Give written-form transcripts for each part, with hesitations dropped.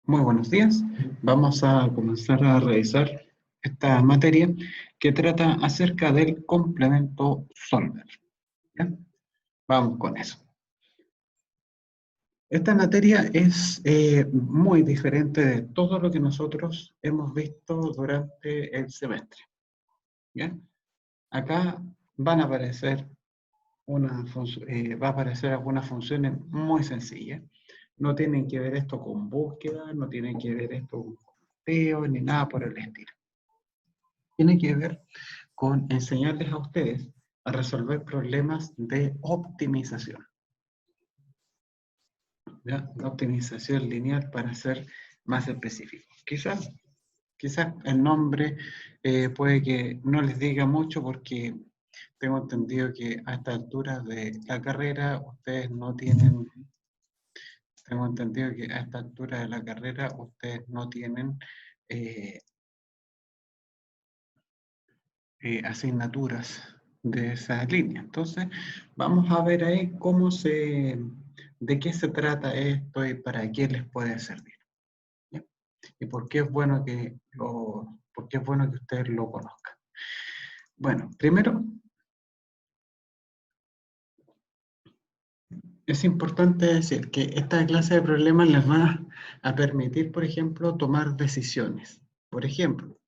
Muy buenos días. Vamos a comenzar a revisar esta materia que trata acerca del complemento Solver. ¿Ya? Vamos con eso. Esta materia es muy diferente de todo lo que nosotros hemos visto durante el semestre. ¿Ya? Acá van a aparecer va a aparecer algunas funciones muy sencillas. No tienen que ver esto con búsqueda, no tienen que ver esto con testeo, ni nada por el estilo. Tiene que ver con enseñarles a ustedes a resolver problemas de optimización, ¿ya? De optimización lineal para ser más específicos. Quizás el nombre puede que no les diga mucho porque tengo entendido que a esta altura de la carrera ustedes no tienen, tengo entendido que a esta altura de la carrera ustedes no tienen eh, asignaturas de esa línea. Entonces, vamos a ver ahí de qué se trata esto y para qué les puede servir. ¿Ya? Y por qué es bueno por qué es bueno que ustedes lo conozcan. Bueno, primero, es importante decir que esta clase de problemas les va a permitir, por ejemplo, tomar decisiones. Por ejemplo,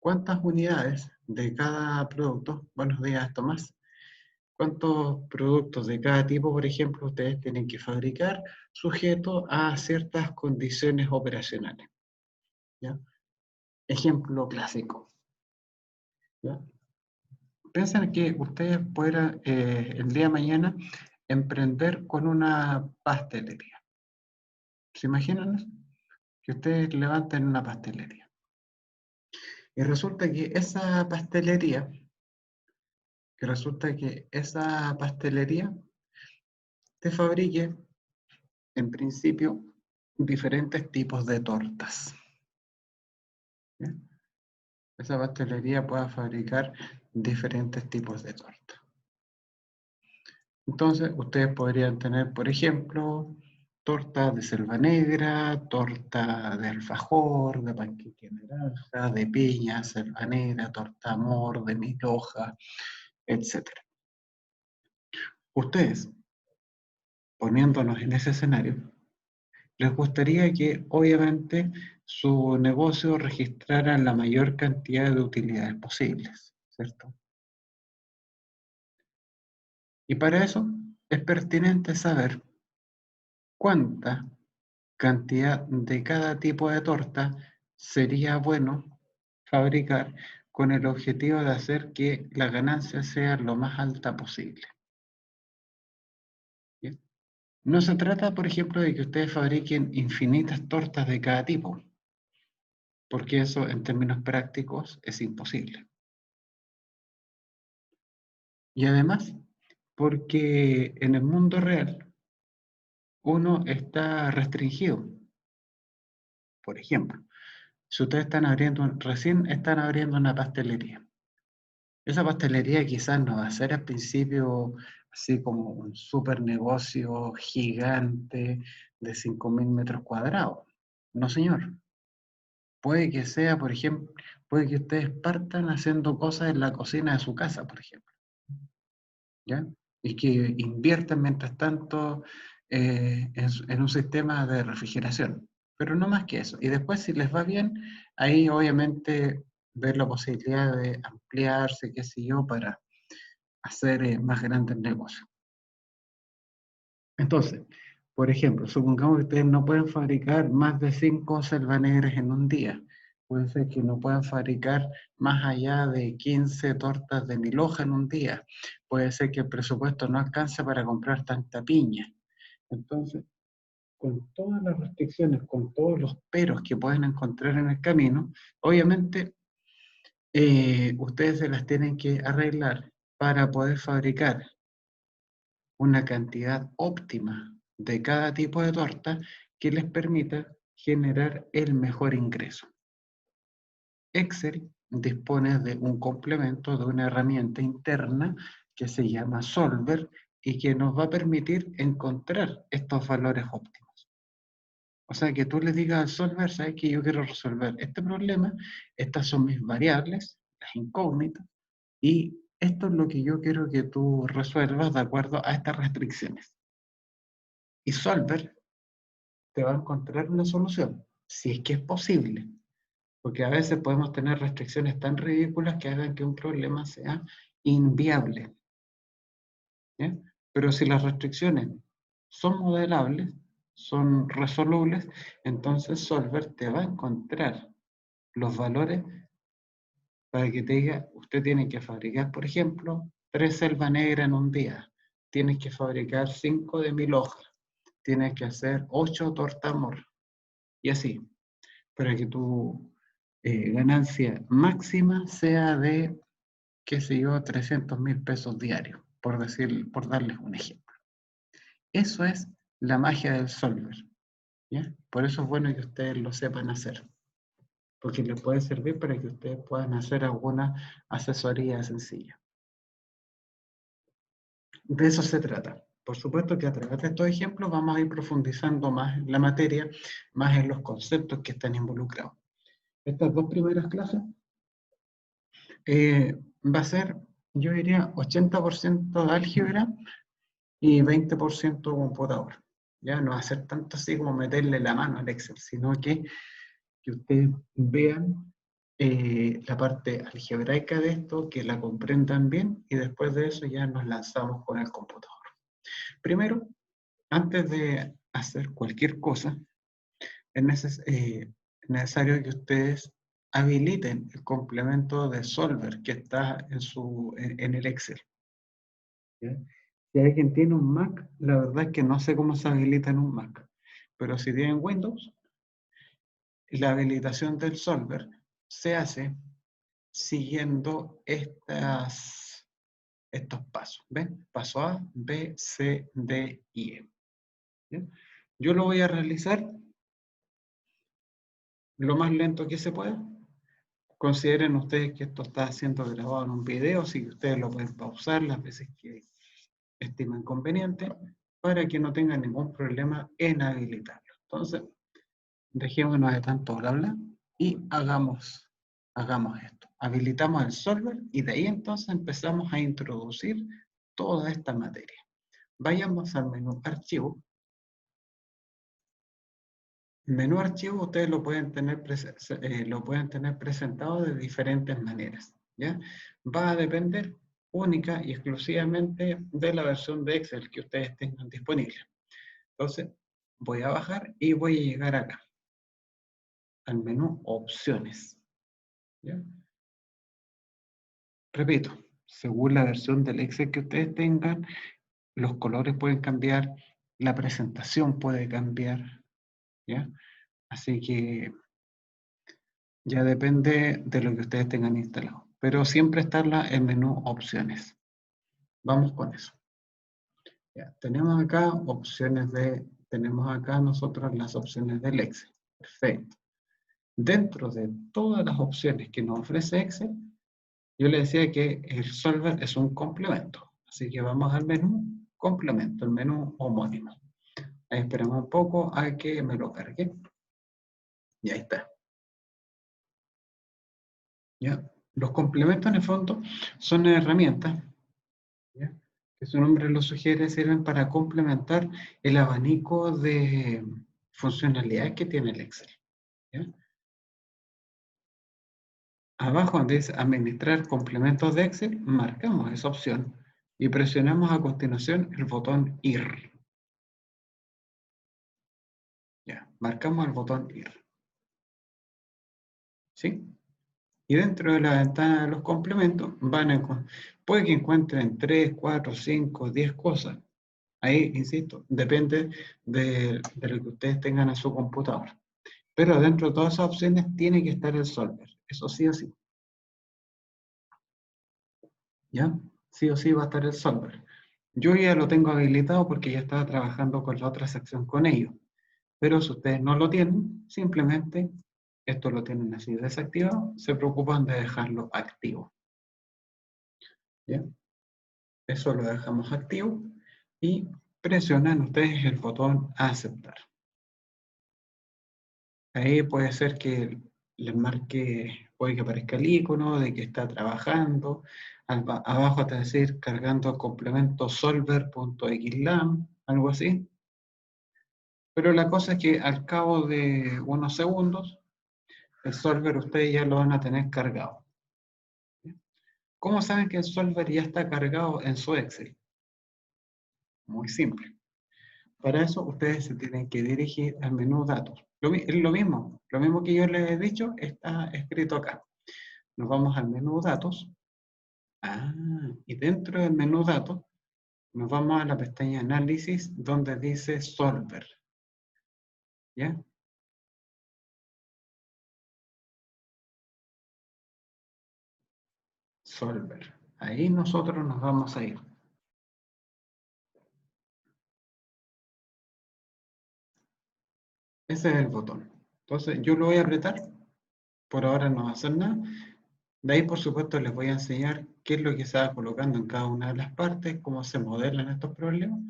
¿cuántas unidades de cada producto? Buenos días, Tomás. ¿Cuántos productos de cada tipo, por ejemplo, ustedes tienen que fabricar sujeto a ciertas condiciones operacionales? ¿Ya? Ejemplo clásico. ¿Ya? Piensen que ustedes puedan el día de mañana emprender con una pastelería. ¿Se imaginan eso? Que ustedes levanten una pastelería. Y resulta que esa pastelería te fabrique, en principio, diferentes tipos de tortas. ¿Ya? Esa pastelería pueda fabricar diferentes tipos de torta. Entonces, ustedes podrían tener, por ejemplo, torta de selva negra, torta de alfajor, de panqueque naranja, de piña, selva negra, torta amor, de mil hojas, etc. Ustedes, poniéndonos en ese escenario, les gustaría que, obviamente, su negocio registrara la mayor cantidad de utilidades posibles, ¿cierto? Y para eso es pertinente saber cuánta cantidad de cada tipo de torta sería bueno fabricar con el objetivo de hacer que la ganancia sea lo más alta posible. ¿Bien? No se trata, por ejemplo, de que ustedes fabriquen infinitas tortas de cada tipo, porque eso en términos prácticos es imposible. Y además, porque en el mundo real uno está restringido. Por ejemplo, si ustedes recién están abriendo una pastelería, esa pastelería quizás no va a ser al principio así como un super negocio gigante de 5.000 metros cuadrados. No, señor. Puede que sea, por ejemplo, puede que ustedes partan haciendo cosas en la cocina de su casa, por ejemplo, ¿ya? Y que inviertan mientras tanto en un sistema de refrigeración, pero no más que eso. Y después, si les va bien, ahí obviamente ver la posibilidad de ampliarse, qué sé yo, para hacer más grande el negocio. Entonces, por ejemplo, supongamos que ustedes no pueden fabricar más de 5 selvaneras en un día. Puede ser que no puedan fabricar más allá de 15 tortas de mil hojas en un día. Puede ser que el presupuesto no alcance para comprar tanta piña. Entonces, con todas las restricciones, con todos los peros que pueden encontrar en el camino, obviamente ustedes se las tienen que arreglar para poder fabricar una cantidad óptima de cada tipo de torta que les permita generar el mejor ingreso. Excel dispone de un complemento, de una herramienta interna que se llama Solver y que nos va a permitir encontrar estos valores óptimos. O sea, que tú le digas al solver, sabes que yo quiero resolver este problema, estas son mis variables, las incógnitas, y esto es lo que yo quiero que tú resuelvas de acuerdo a estas restricciones. Y solver te va a encontrar una solución, si es que es posible. Porque a veces podemos tener restricciones tan ridículas que hagan que un problema sea inviable. ¿Ya? Pero si las restricciones son modelables, son resolubles, entonces Solver te va a encontrar los valores para que te diga, usted tiene que fabricar, por ejemplo, 3 selva negra en un día, tienes que fabricar 5 de 1000 hojas, tienes que hacer 8 tortamor, y así, para que tu ganancia máxima sea de, qué sé yo, 300.000 pesos diarios, por darles un ejemplo. Eso es la magia del solver, ¿ya? Por eso es bueno que ustedes lo sepan hacer, porque les puede servir para que ustedes puedan hacer alguna asesoría sencilla. De eso se trata. Por supuesto que a través de estos ejemplos vamos a ir profundizando más en la materia, más en los conceptos que están involucrados. Estas 2 primeras clases va a ser, yo diría, 80% de álgebra y 20% computador. Ya no va a ser tanto así como meterle la mano al Excel, sino que ustedes vean la parte algebraica de esto, que la comprendan bien y después de eso ya nos lanzamos con el computador. Primero, antes de hacer cualquier cosa, es necesario que ustedes habiliten el complemento de Solver que está en el Excel. ¿Ya? Si alguien tiene un Mac, la verdad es que no sé cómo se habilita en un Mac, pero si tienen Windows, la habilitación del Solver se hace siguiendo estos pasos. ¿Ven? Paso A, B, C, D y E. ¿Bien? Yo lo voy a realizar lo más lento que se pueda. Consideren ustedes que esto está siendo grabado en un video, así que ustedes lo pueden pausar las veces que estimen conveniente para que no tengan ningún problema en habilitarlo. Entonces, dejémonos de tanto bla bla y hagamos esto. Habilitamos el solver y de ahí entonces empezamos a introducir toda esta materia. Vayamos al menú archivo. El menú archivo ustedes lo pueden tener presentado de diferentes maneras, ¿ya? Va a depender única y exclusivamente de la versión de Excel que ustedes tengan disponible. Entonces, voy a bajar y voy a llegar acá, al menú opciones, ¿ya? Repito, según la versión del Excel que ustedes tengan, los colores pueden cambiar, la presentación puede cambiar, ¿ya? Así que ya depende de lo que ustedes tengan instalado. Pero siempre está el menú opciones. Vamos con eso. Ya, tenemos acá tenemos acá nosotros las opciones del Excel. Perfecto. Dentro de todas las opciones que nos ofrece Excel, yo le decía que el Solver es un complemento. Así que vamos al menú complemento, el menú homónimo. Ahí esperamos un poco a que me lo cargue. Y ahí está. ¿Ya? Los complementos en el fondo son herramientas, ¿ya? Que su nombre lo sugiere, sirven para complementar el abanico de funcionalidades que tiene el Excel. ¿Ya? Abajo donde dice administrar complementos de Excel, marcamos esa opción y presionamos a continuación el botón IR. Ya, marcamos el botón IR. ¿Sí? Y dentro de la ventana de los complementos puede que encuentren 3, 4, 5, 10 cosas. Ahí, insisto, depende de lo que ustedes tengan a su computador. Pero dentro de todas esas opciones tiene que estar el solver. Eso sí o sí. ¿Ya? Sí o sí va a estar el solver. Yo ya lo tengo habilitado porque ya estaba trabajando con la otra sección con ellos. Pero si ustedes no lo tienen, simplemente esto lo tienen así desactivado, se preocupan de dejarlo activo. ¿Ya? Eso lo dejamos activo y presionan ustedes el botón aceptar. Ahí puede ser que les marque, puede que aparezca el icono de que está trabajando. Abajo te va a decir cargando complemento solver.xlam, algo así. Pero la cosa es que al cabo de unos segundos, el solver ustedes ya lo van a tener cargado. ¿Cómo saben que el solver ya está cargado en su Excel? Muy simple. Para eso ustedes se tienen que dirigir al menú datos. Es lo mismo que yo les he dicho está escrito acá. Nos vamos al menú datos. Y dentro del menú datos nos vamos a la pestaña análisis donde dice solver. ¿Ya? Solver. Ahí nosotros nos vamos a ir. Ese es el botón. Entonces yo lo voy a apretar. Por ahora no va a hacer nada. De ahí, por supuesto, les voy a enseñar qué es lo que se va colocando en cada una de las partes, cómo se modelan estos problemas.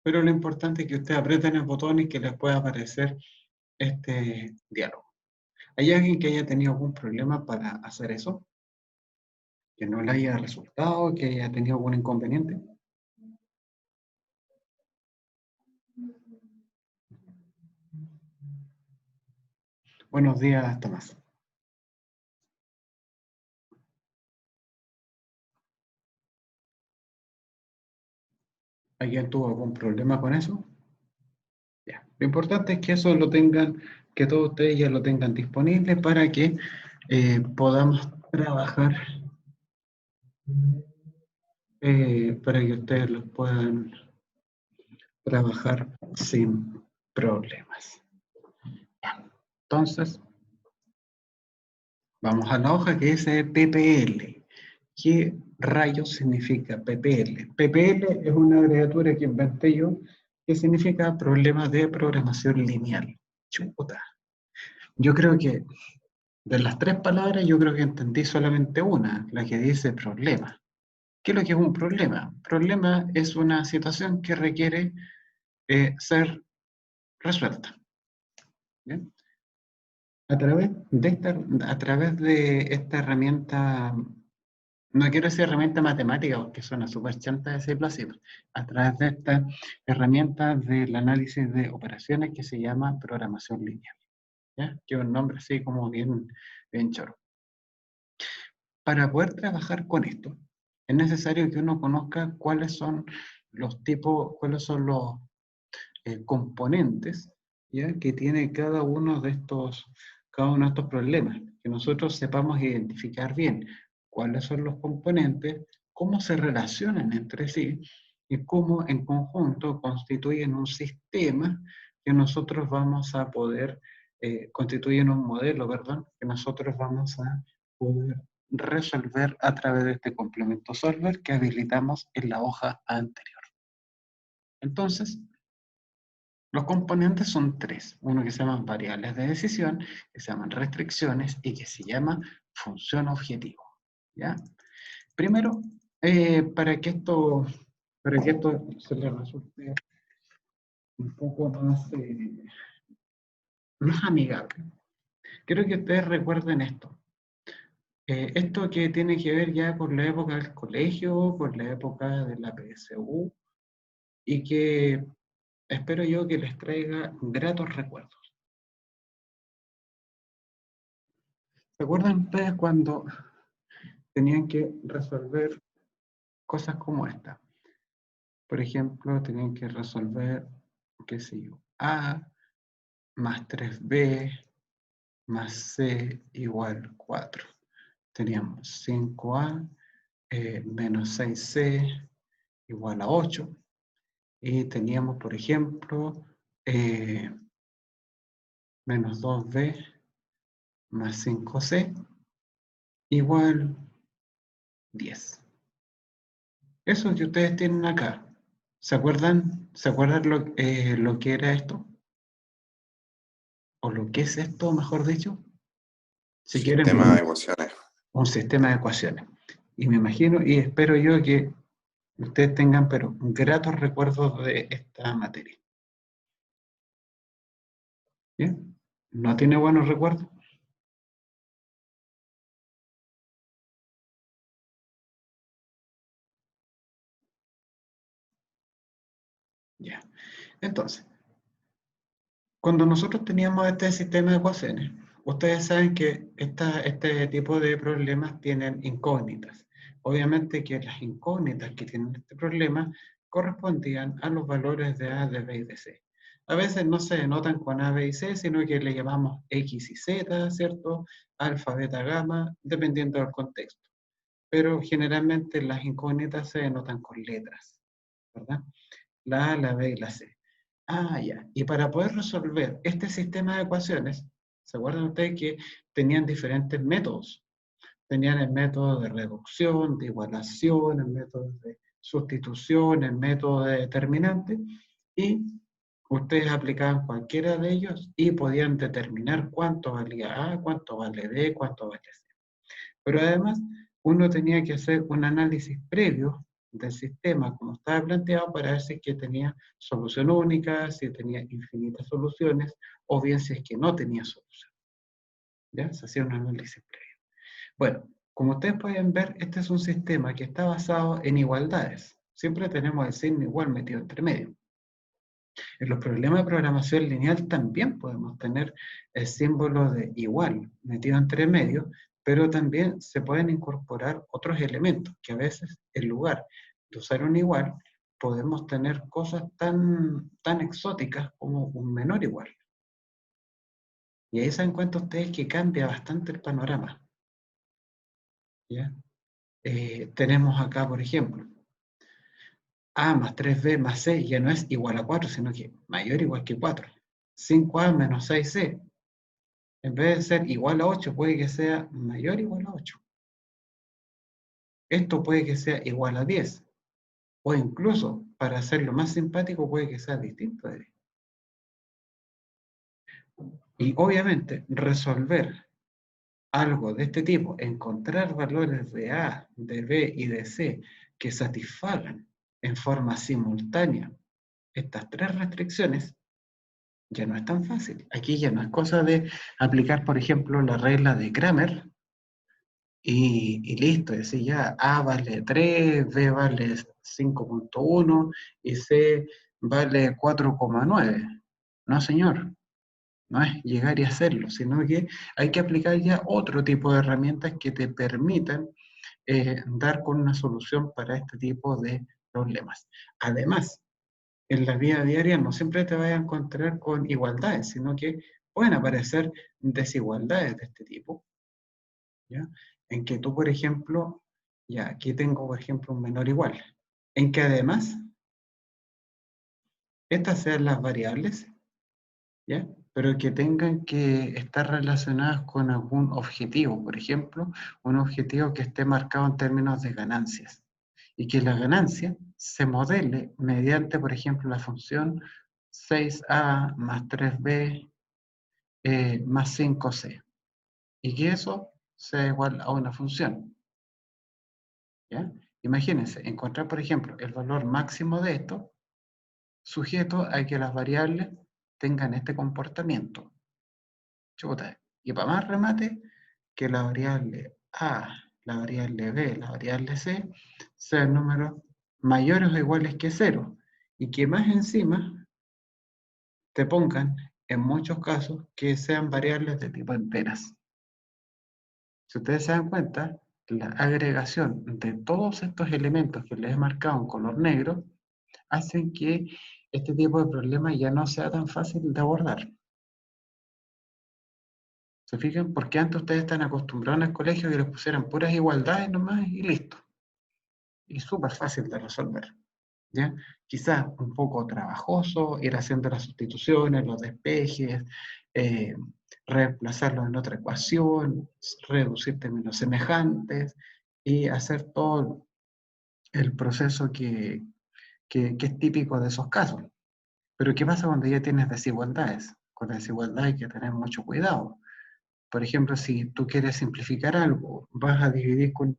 Pero lo importante es que ustedes aprieten el botón y que les pueda aparecer este diálogo. ¿Hay alguien que haya tenido algún problema para hacer eso? ¿Que no le haya resultado? ¿Que haya tenido algún inconveniente? Buenos días, Tomás. ¿Alguien tuvo algún problema con eso? Ya. Lo importante es que eso lo tengan, que todos ustedes ya lo tengan disponible para que podamos trabajar, para que ustedes lo puedan trabajar sin problemas. Entonces, vamos a la hoja que dice PPL. ¿Qué rayos significa PPL? PPL es una abreviatura que inventé yo que significa problemas de programación lineal. Chuta. Yo creo que de las tres palabras, yo creo que entendí solamente una, la que dice problema. ¿Qué es lo que es un problema? Problema es una situación que requiere ser resuelta. ¿Bien? A través de esta herramienta, no quiero decir herramienta matemática porque suena súper chanta decirlo así, a través de esta herramienta del análisis de operaciones que se llama programación lineal. ¿Ya? Que es un nombre así como bien choro. Para poder trabajar con esto, es necesario que uno conozca cuáles son los tipos, cuáles son los componentes, ¿ya? Que tiene cada uno de estos problemas, que nosotros sepamos identificar bien cuáles son los componentes, cómo se relacionan entre sí y cómo en conjunto constituyen un sistema que nosotros vamos a poder, constituyen un modelo, perdón, que nosotros vamos a poder resolver a través de este complemento solver que habilitamos en la hoja anterior. Entonces, los componentes son tres, uno que se llama variables de decisión, que se llaman restricciones y que se llama función objetivo. ¿Ya? Primero, para que esto se le resulte un poco más amigable, quiero que ustedes recuerden esto. Esto que tiene que ver ya con la época del colegio, con la época de la PSU, y que espero yo que les traiga gratos recuerdos. ¿Se acuerdan ustedes cuando tenían que resolver cosas como esta? Por ejemplo, tenían que resolver, qué sé yo, A más 3B más C igual 4. Teníamos 5A menos 6C igual a 8. Y teníamos, por ejemplo, menos 2B más 5C igual 10. Eso que ustedes tienen acá, ¿se acuerdan lo que era esto? ¿O lo que es esto, mejor dicho? Si quieren, Sistema de ecuaciones. un sistema de ecuaciones. Y me imagino y espero yo que ustedes tengan, pero gratos recuerdos de esta materia. ¿Bien? ¿No tiene buenos recuerdos? Ya. Entonces, cuando nosotros teníamos este sistema de ecuaciones, ustedes saben que este tipo de problemas tienen incógnitas. Obviamente que las incógnitas que tienen este problema correspondían a los valores de A, de B y de C. A veces no se denotan con A, B y C, sino que le llamamos X y Z, ¿cierto? Alfa, beta, gamma, dependiendo del contexto. Pero generalmente las incógnitas se denotan con letras, ¿verdad? La A, la B y la C. Ah, ya. Y para poder resolver este sistema de ecuaciones, ¿se acuerdan ustedes que tenían diferentes métodos? Tenían el método de reducción, de igualación, el método de sustitución, el método de determinante, y ustedes aplicaban cualquiera de ellos y podían determinar cuánto valía A, cuánto vale B, cuánto vale C. Pero además, uno tenía que hacer un análisis previo del sistema como estaba planteado para ver si es que tenía solución única, si tenía infinitas soluciones, o bien si es que no tenía solución. ¿Ya? Se hacía un análisis previo. Bueno, como ustedes pueden ver, este es un sistema que está basado en igualdades. Siempre tenemos el signo igual metido entre medio. En los problemas de programación lineal también podemos tener el símbolo de igual metido entre medio, pero también se pueden incorporar otros elementos que a veces en lugar de usar un igual podemos tener cosas tan exóticas como un menor igual. Y ahí se dan cuenta ustedes que cambia bastante el panorama. ¿Ya? Tenemos acá, por ejemplo, A más 3B más C ya no es igual a 4, sino que mayor o igual que 4. 5A menos 6C en vez de ser igual a 8, puede que sea mayor o igual a 8. Esto puede que sea igual a 10. O incluso, para hacerlo más simpático, puede que sea distinto de 10. Y obviamente, resolver algo de este tipo, encontrar valores de A, de B y de C que satisfagan en forma simultánea estas tres restricciones, ya no es tan fácil. Aquí ya no es cosa de aplicar, por ejemplo, la regla de Cramer, y listo, es decir, ya A vale 3, B vale 5,1 y C vale 4,9. No, señor, no es llegar y hacerlo, sino que hay que aplicar ya otro tipo de herramientas que te permitan dar con una solución para este tipo de problemas. Además, en la vida diaria no siempre te vas a encontrar con igualdades, sino que pueden aparecer desigualdades de este tipo, ¿ya? En que tú, por ejemplo, ya aquí tengo, por ejemplo, un menor igual, en que además estas sean las variables, ¿ya? Pero que tengan que estar relacionadas con algún objetivo, por ejemplo, un objetivo que esté marcado en términos de ganancias, y que la ganancia se modele mediante, por ejemplo, la función 6a más 3b más 5c, y que eso sea igual a una función. ¿Ya? Imagínense, encontrar, por ejemplo, el valor máximo de esto sujeto a que las variables tengan este comportamiento. Chuta. Y para más remate, que la variable A, la variable B, la variable C sean números mayores o iguales que cero. Y que más encima te pongan, en muchos casos, que sean variables de tipo enteras. Si ustedes se dan cuenta, la agregación de todos estos elementos que les he marcado en color negro hacen que este tipo de problemas ya no sea tan fácil de abordar. ¿Se fijan? Porque antes ustedes están acostumbrados en el colegio que les pusieran puras igualdades nomás y listo. Y súper fácil de resolver. ¿Ya? Quizás un poco trabajoso, ir haciendo las sustituciones, los despejes, eh, reemplazarlos en otra ecuación, reducir términos semejantes y hacer todo el proceso que es típico de esos casos. Pero ¿qué pasa cuando ya tienes desigualdades? Con la desigualdad hay que tener mucho cuidado. Por ejemplo, si tú quieres simplificar algo, vas a dividir con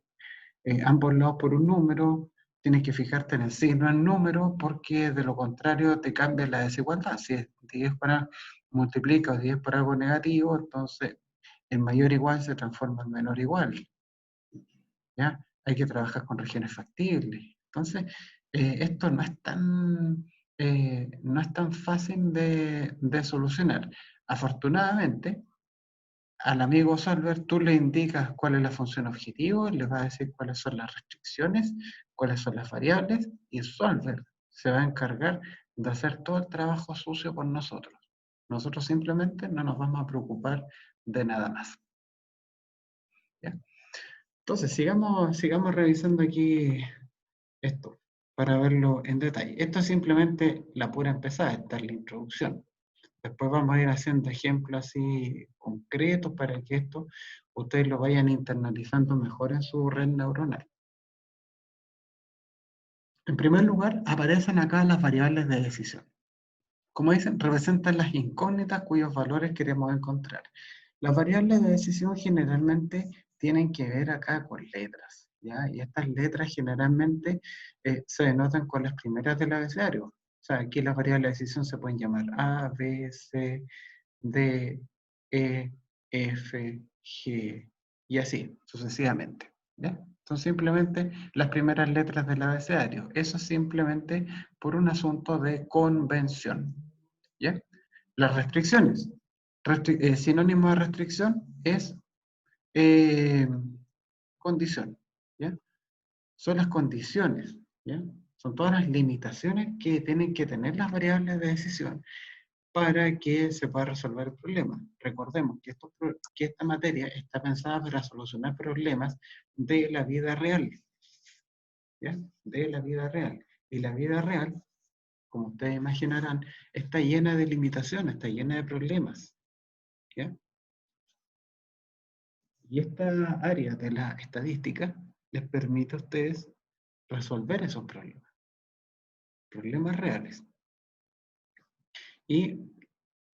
ambos lados por un número, tienes que fijarte en el signo del número porque de lo contrario te cambia la desigualdad. Si es 10 para multiplica o 10 por algo negativo, entonces el mayor igual se transforma en menor igual. ¿Ya? Hay que trabajar con regiones factibles. Entonces, esto no es tan fácil de solucionar. Afortunadamente, al amigo solver tú le indicas cuál es la función objetivo, le vas a decir cuáles son las restricciones, cuáles son las variables, y el solver se va a encargar de hacer todo el trabajo sucio por nosotros. Nosotros simplemente no nos vamos a preocupar de nada más. ¿Ya? Entonces, sigamos revisando aquí esto para verlo en detalle. Esto es simplemente la pura empezada, esta es la introducción. Después vamos a ir haciendo ejemplos así concretos para que esto ustedes lo vayan internalizando mejor en su red neuronal. En primer lugar, aparecen acá las variables de decisión. Como dicen, representan las incógnitas cuyos valores queremos encontrar. Las variables de decisión generalmente tienen que ver acá con letras, ¿ya? Y estas letras generalmente se denotan con las primeras del abecedario. O sea, aquí las variables de decisión se pueden llamar A, B, C, D, E, F, G, y así, sucesivamente, ¿ya? Son simplemente las primeras letras del abecedario. Eso es simplemente por un asunto de convención, ¿ya? Las restricciones. Sinónimo de restricción es eh, condición, ¿ya? Son las condiciones, ¿ya? Son todas las limitaciones que tienen que tener las variables de decisión para que se pueda resolver el problema. Recordemos que, que esta materia está pensada para solucionar problemas de la vida real, ¿ya? De la vida real. Y la vida real, como ustedes imaginarán, está llena de limitaciones, está llena de problemas, ¿ya? Y esta área de la estadística les permite a ustedes resolver esos problemas reales. Y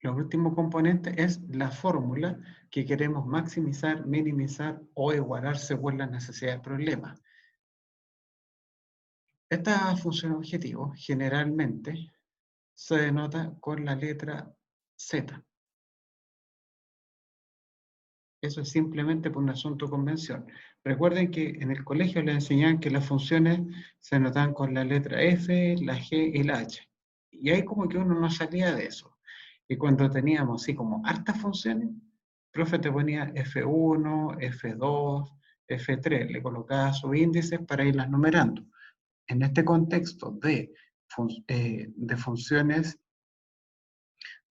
los últimos componentes es la fórmula que queremos maximizar, minimizar o igualar según la necesidad del problema. Esta función objetivo generalmente se denota con la letra Z. Eso es simplemente por un asunto de convención. Recuerden que en el colegio les enseñaban que las funciones se denotaban con la letra F, la G y la H. Y ahí como que uno no salía de eso. Y cuando teníamos así como hartas funciones, el profe te ponía F1, F2, F3, le colocaba sus índices para irlas numerando. En este contexto de funciones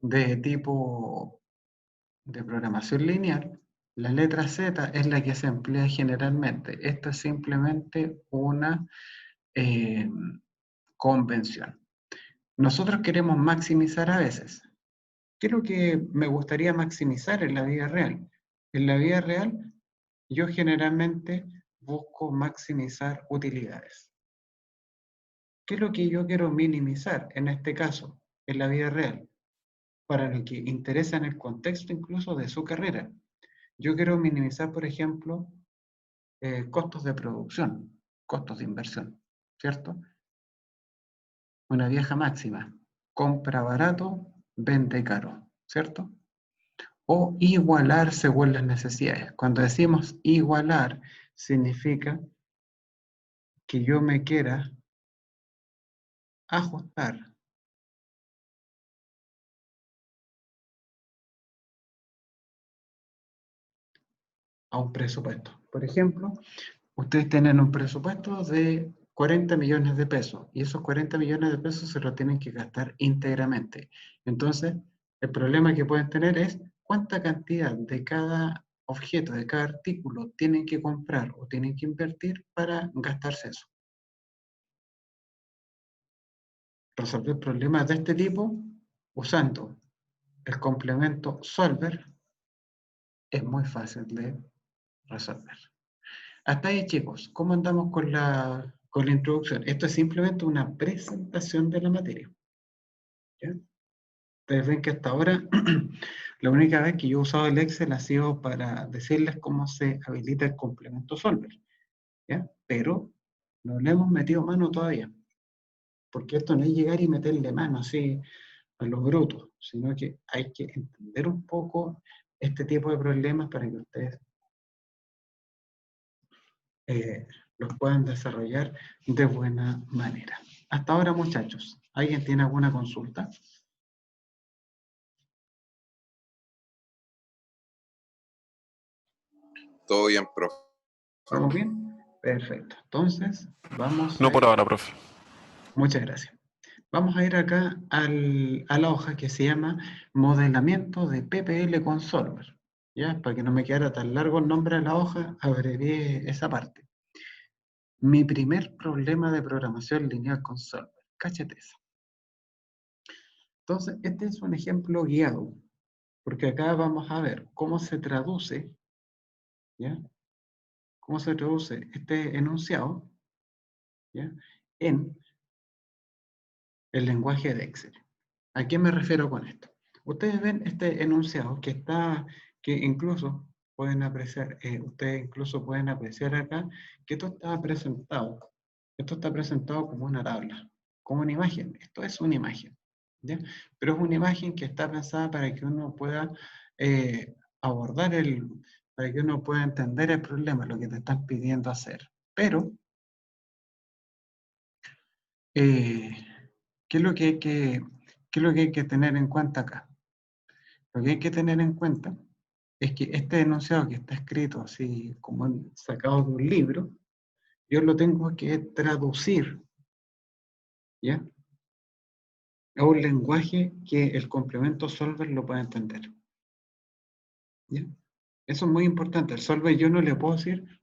de tipo de programación lineal, la letra Z es la que se emplea generalmente. Esto es simplemente una eh, convención. Nosotros queremos maximizar a veces. ¿Qué es lo que me gustaría maximizar en la vida real? En la vida real, yo generalmente busco maximizar utilidades. ¿Qué es lo que yo quiero minimizar en este caso, en la vida real? Para lo que interesa en el contexto incluso de su carrera. Yo quiero minimizar, por ejemplo, costos de producción, costos de inversión, ¿cierto? Una vieja máxima, compra barato, vende caro, ¿cierto? O igualar según las necesidades. Cuando decimos igualar, significa que yo me quiera ajustar a un presupuesto. Por ejemplo, ustedes tienen un presupuesto de 40 millones de pesos y esos 40 millones de pesos se lo tienen que gastar íntegramente. Entonces, el problema que pueden tener es cuánta cantidad de cada objeto, de cada artículo tienen que comprar o tienen que invertir para gastarse eso. Resolver problemas de este tipo usando el complemento solver es muy fácil de resolver. Hasta ahí, chicos, ¿cómo andamos con la introducción? Esto es simplemente una presentación de la materia, ¿ya? Ustedes ven que hasta ahora la única vez que yo he usado el Excel ha sido para decirles cómo se habilita el complemento solver, ¿ya? Pero no le hemos metido mano todavía, porque esto no es llegar y meterle mano así a lo bruto, sino que hay que entender un poco este tipo de problemas para que ustedes los puedan desarrollar de buena manera. Hasta ahora, muchachos, ¿alguien tiene alguna consulta? Todo bien, profe. ¿Vamos bien? Perfecto. Entonces, vamos No a por ir. ahora, profe. Muchas gracias. Vamos a ir acá a la hoja que se llama Modelamiento de PPL con Solver. ¿Ya? Para que no me quedara tan largo el nombre de la hoja, abrevié esa parte. Mi primer problema de programación lineal con Solver. Cáchate eso. Entonces, este es un ejemplo guiado, porque acá vamos a ver cómo se traduce, ¿ya? Cómo se traduce este enunciado, ¿ya? En el lenguaje de Excel. ¿A qué me refiero con esto? Ustedes ven este enunciado que incluso pueden apreciar, ustedes incluso pueden apreciar acá que esto está presentado como una tabla, como una imagen. Esto es una imagen, ¿ya? Pero es una imagen que está pensada para que uno pueda abordar para que uno pueda entender el problema, lo que te están pidiendo hacer. Pero, ¿qué es lo que qué es lo que hay que tener en cuenta acá? Lo que hay que tener en cuenta es que este enunciado que está escrito así como sacado de un libro, yo lo tengo que traducir, ¿ya? A un lenguaje que el complemento solver lo pueda entender, ¿ya? Eso es muy importante. El solver yo no le puedo decir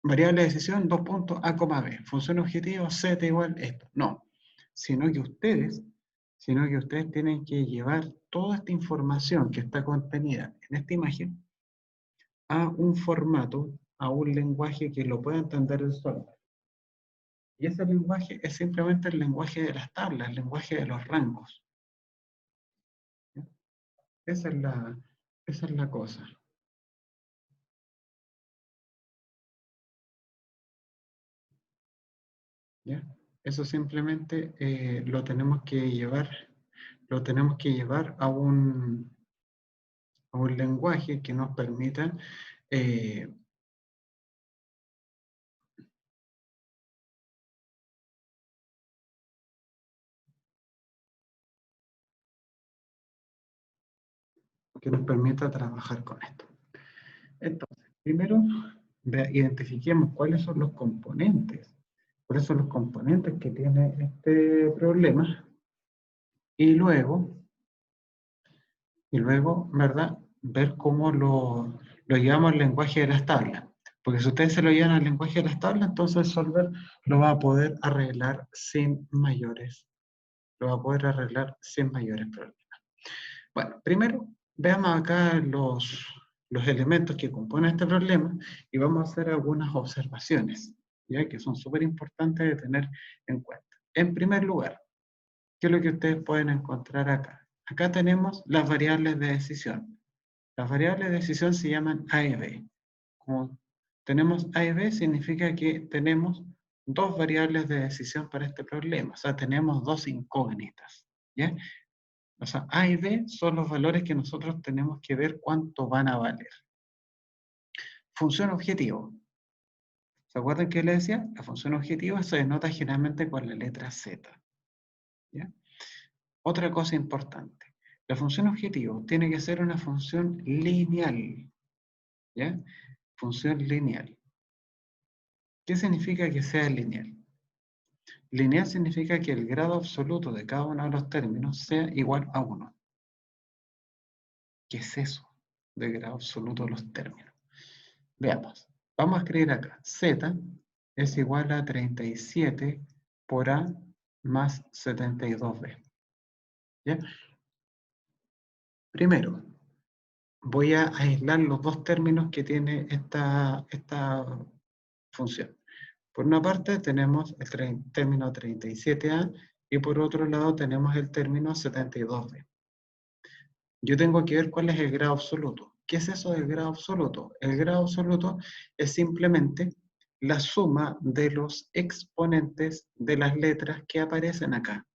variable de decisión, dos puntos, A, B, función objetivo, Z igual esto. No, sino que ustedes tienen que llevar toda esta información que está contenida en esta imagen a un formato, a un lenguaje que lo pueda entender el software. Y ese lenguaje es simplemente el lenguaje de las tablas, el lenguaje de los rangos. ¿Ya? Esa es la cosa. ¿Ya? Eso simplemente lo tenemos que llevar a un lenguaje que nos permita trabajar con esto. Entonces, primero identifiquemos cuáles son los componentes. Cuáles son los componentes que tiene este problema. Y luego, ¿verdad? Ver cómo lo llevamos al lenguaje de las tablas. Porque si ustedes se lo llevan al lenguaje de las tablas, entonces el solver lo va a poder arreglar sin mayores problemas. Bueno, primero veamos acá los elementos que componen este problema y vamos a hacer algunas observaciones, ¿ya? Que son súper importantes de tener en cuenta. En primer lugar, ¿qué es lo que ustedes pueden encontrar acá? Acá tenemos las variables de decisión. Las variables de decisión se llaman A y B. Como tenemos A y B, significa que tenemos dos variables de decisión para este problema. O sea, tenemos dos incógnitas, ¿ya? O sea, A y B son los valores que nosotros tenemos que ver cuánto van a valer. Función objetivo. ¿Se acuerdan que les decía? La función objetivo se denota generalmente con la letra Z, ¿ya? Otra cosa importante. La función objetivo tiene que ser una función lineal, ¿ya? Función lineal. ¿Qué significa que sea lineal? Lineal significa que el grado absoluto de cada uno de los términos sea igual a 1. ¿Qué es eso de grado absoluto de los términos? Veamos. Vamos a escribir acá. Z es igual a 37 por A más 72B. ¿Ya? Primero, voy a aislar los dos términos que tiene esta función. Por una parte tenemos el término 37A y por otro lado tenemos el término 72B. Yo tengo que ver cuál es el grado absoluto. ¿Qué es eso del grado absoluto? El grado absoluto es simplemente la suma de los exponentes de las letras que aparecen acá.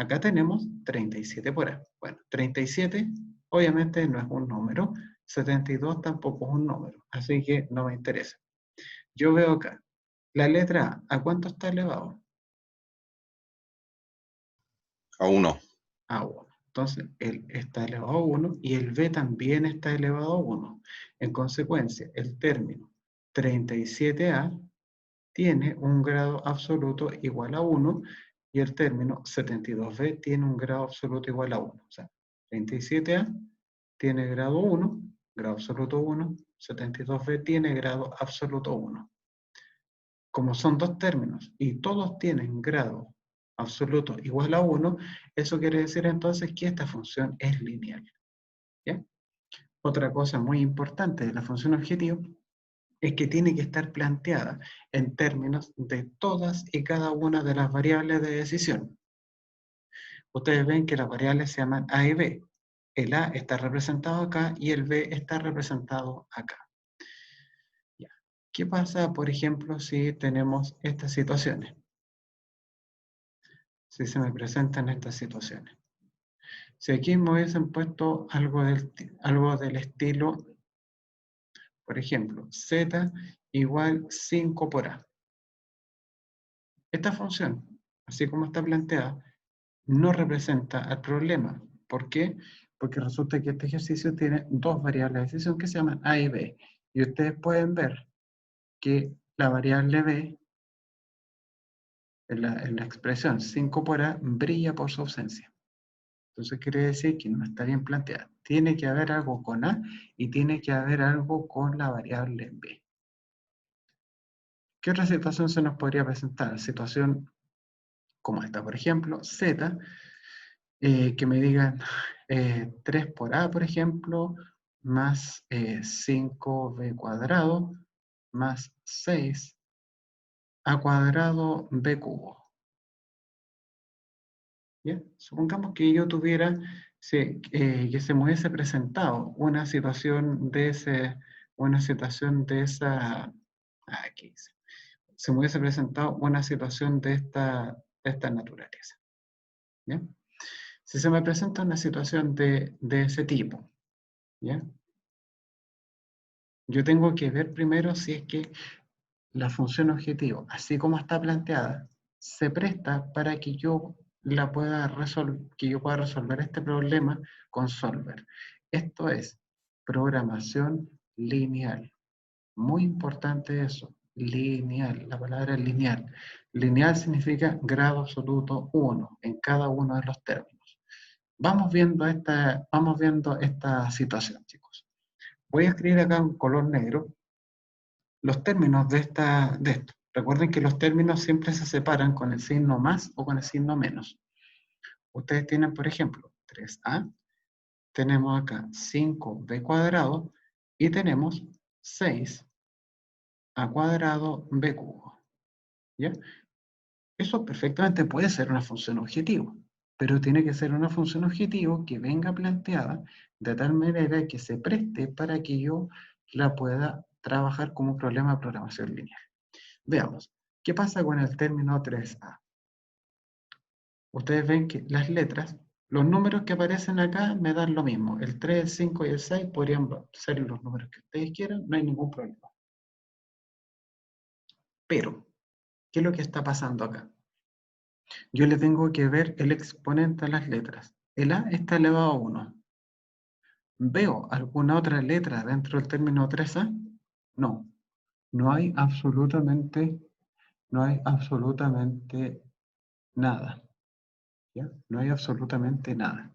Acá tenemos 37 por A. Bueno, 37 obviamente no es un número, 72 tampoco es un número, así que no me interesa. Yo veo acá, la letra A, ¿a cuánto está elevado? A 1. A 1. Entonces, el está elevado a 1 y el B también está elevado a 1. En consecuencia, el término 37A tiene un grado absoluto igual a 1 y el término 72B tiene un grado absoluto igual a 1. O sea, 37A tiene grado 1, grado absoluto 1, 72B tiene grado absoluto 1. Como son dos términos y todos tienen grado absoluto igual a 1, eso quiere decir entonces que esta función es lineal. ¿Ya? Otra cosa muy importante de la función objetivo es que tiene que estar planteada en términos de todas y cada una de las variables de decisión. Ustedes ven que las variables se llaman A y B. El A está representado acá y el B está representado acá. Ya. ¿Qué pasa, por ejemplo, si tenemos estas situaciones? Si se me presentan estas situaciones. Si aquí me hubiesen puesto algo del estilo, por ejemplo, Z igual 5 por A. Esta función, así como está planteada, no representa el problema. ¿Por qué? Porque resulta que este ejercicio tiene dos variables de decisión que se llaman A y B. Y ustedes pueden ver que la variable B, en la expresión 5 por A, brilla por su ausencia. Entonces quiere decir que no está bien planteada. Tiene que haber algo con A y tiene que haber algo con la variable B. ¿Qué otra situación se nos podría presentar? Situación como esta, por ejemplo, Z, que me digan 3 por A, por ejemplo, más 5B cuadrado, más 6A cuadrado B cubo. ¿Bien? Supongamos que yo tuviera, que se me hubiese presentado una situación de esa, aquí dice, se me hubiese presentado una situación de esta naturaleza. ¿Bien? Si se me presenta una situación de ese tipo, ¿ya? Yo tengo que ver primero si es que la función objetivo, así como está planteada, se presta para que yo que yo pueda resolver este problema con Solver. Esto es programación lineal. Muy importante eso, lineal, la palabra es lineal. Lineal significa grado absoluto 1 en cada uno de los términos. Vamos viendo esta situación, chicos. Voy a escribir acá en color negro los términos de esto. Recuerden que los términos siempre se separan con el signo más o con el signo menos. Ustedes tienen, por ejemplo, 3A, tenemos acá 5B cuadrado y tenemos 6A cuadrado B cubo. ¿Ya? Eso perfectamente puede ser una función objetivo, pero tiene que ser una función objetivo que venga planteada de tal manera que se preste para que yo la pueda trabajar como un problema de programación lineal. Veamos, ¿qué pasa con el término 3A? Ustedes ven que las letras, los números que aparecen acá me dan lo mismo. El 3, el 5 y el 6 podrían ser los números que ustedes quieran, no hay ningún problema. Pero, ¿qué es lo que está pasando acá? Yo le tengo que ver el exponente a las letras. El A está elevado a 1. ¿Veo alguna otra letra dentro del término 3A? No. No hay absolutamente nada. ¿Ya? No hay absolutamente nada.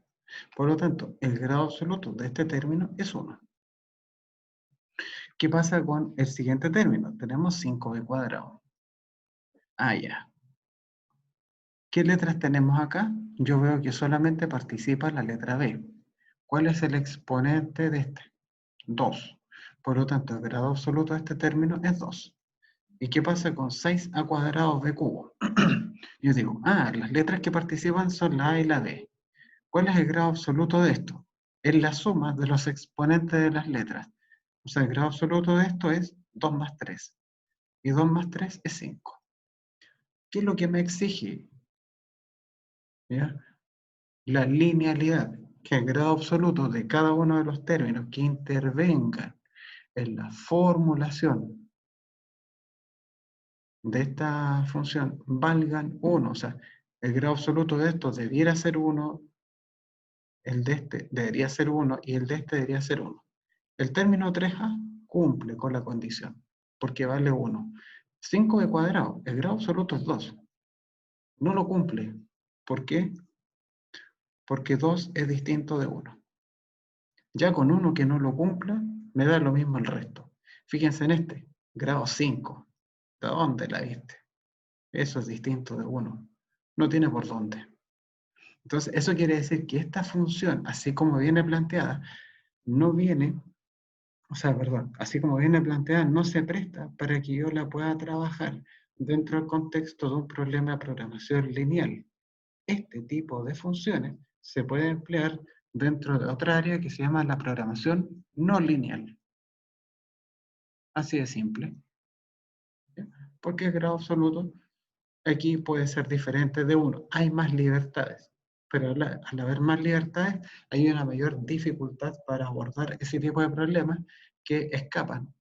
Por lo tanto, el grado absoluto de este término es 1. ¿Qué pasa con el siguiente término? Tenemos 5b cuadrado. Ah, ya. ¿Qué letras tenemos acá? Yo veo que solamente participa la letra B. ¿Cuál es el exponente de este? 2. Por lo tanto, el grado absoluto de este término es 2. ¿Y qué pasa con 6a cuadrado b cubo? Yo digo, las letras que participan son la A y la B. ¿Cuál es el grado absoluto de esto? Es la suma de los exponentes de las letras. O sea, el grado absoluto de esto es 2 más 3. Y 2 más 3 es 5. ¿Qué es lo que me exige? ¿Ya? la linealidad, que el grado absoluto de cada uno de los términos que intervengan en la formulación de esta función valgan 1. O sea, el grado absoluto de esto debiera ser 1, el de este debería ser 1 y el de este debería ser 1. El término 3a cumple con la condición, porque vale 1. 5b cuadrado, el grado absoluto es 2. No lo cumple. ¿Por qué? Porque 2 es distinto de 1. Ya con uno que no lo cumpla, me da lo mismo el resto. Fíjense en este, grado 5. ¿De dónde la viste? Eso es distinto de 1. No tiene por dónde. Entonces, eso quiere decir que esta función, así como viene planteada, no viene, o sea, perdón, así como viene planteada, no se presta para que yo la pueda trabajar dentro del contexto de un problema de programación lineal. Este tipo de funciones se puede emplear dentro de otra área que se llama la programación no lineal. Así de simple. ¿Ya? Porque el grado absoluto aquí puede ser diferente de 1. Hay más libertades. Pero al haber más libertades, hay una mayor dificultad para abordar ese tipo de problemas que escapan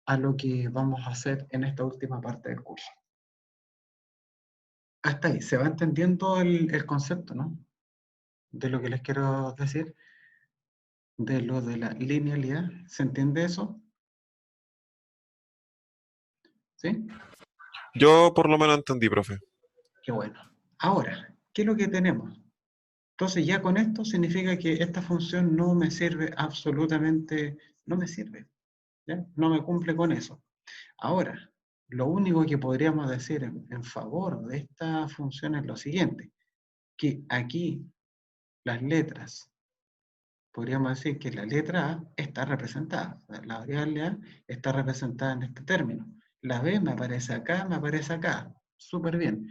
a lo que vamos a hacer en esta última parte del curso. Hasta ahí, se va entendiendo el concepto, ¿no? De lo que les quiero decir, de lo de la linealidad. ¿Se entiende eso? ¿Sí? Yo por lo menos entendí, profe. Qué bueno. Ahora, ¿qué es lo que tenemos? Entonces ya con esto significa que esta función no me sirve absolutamente, no me sirve, ¿ya? No me cumple con eso. Ahora, lo único que podríamos decir en favor de esta función es lo siguiente, que aquí las letras, podríamos decir que la letra A está representada, o sea, la variable A está representada en este término. La B me aparece acá, súper bien.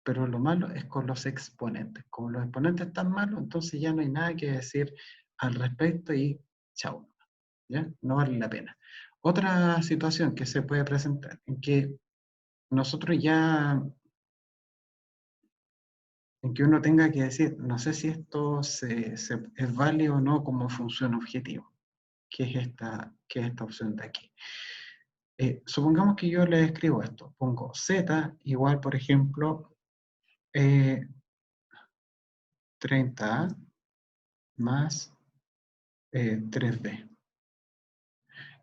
Pero lo malo es con los exponentes. Como los exponentes están malos, entonces ya no hay nada que decir al respecto y chao, ¿ya? No vale la pena. Otra situación que se puede presentar, en que nosotros ya, en que uno tenga que decir, no sé si esto es válido o no como función objetivo, que es esta opción de aquí. Supongamos que yo le escribo esto, pongo z igual, por ejemplo, 30a más 3b.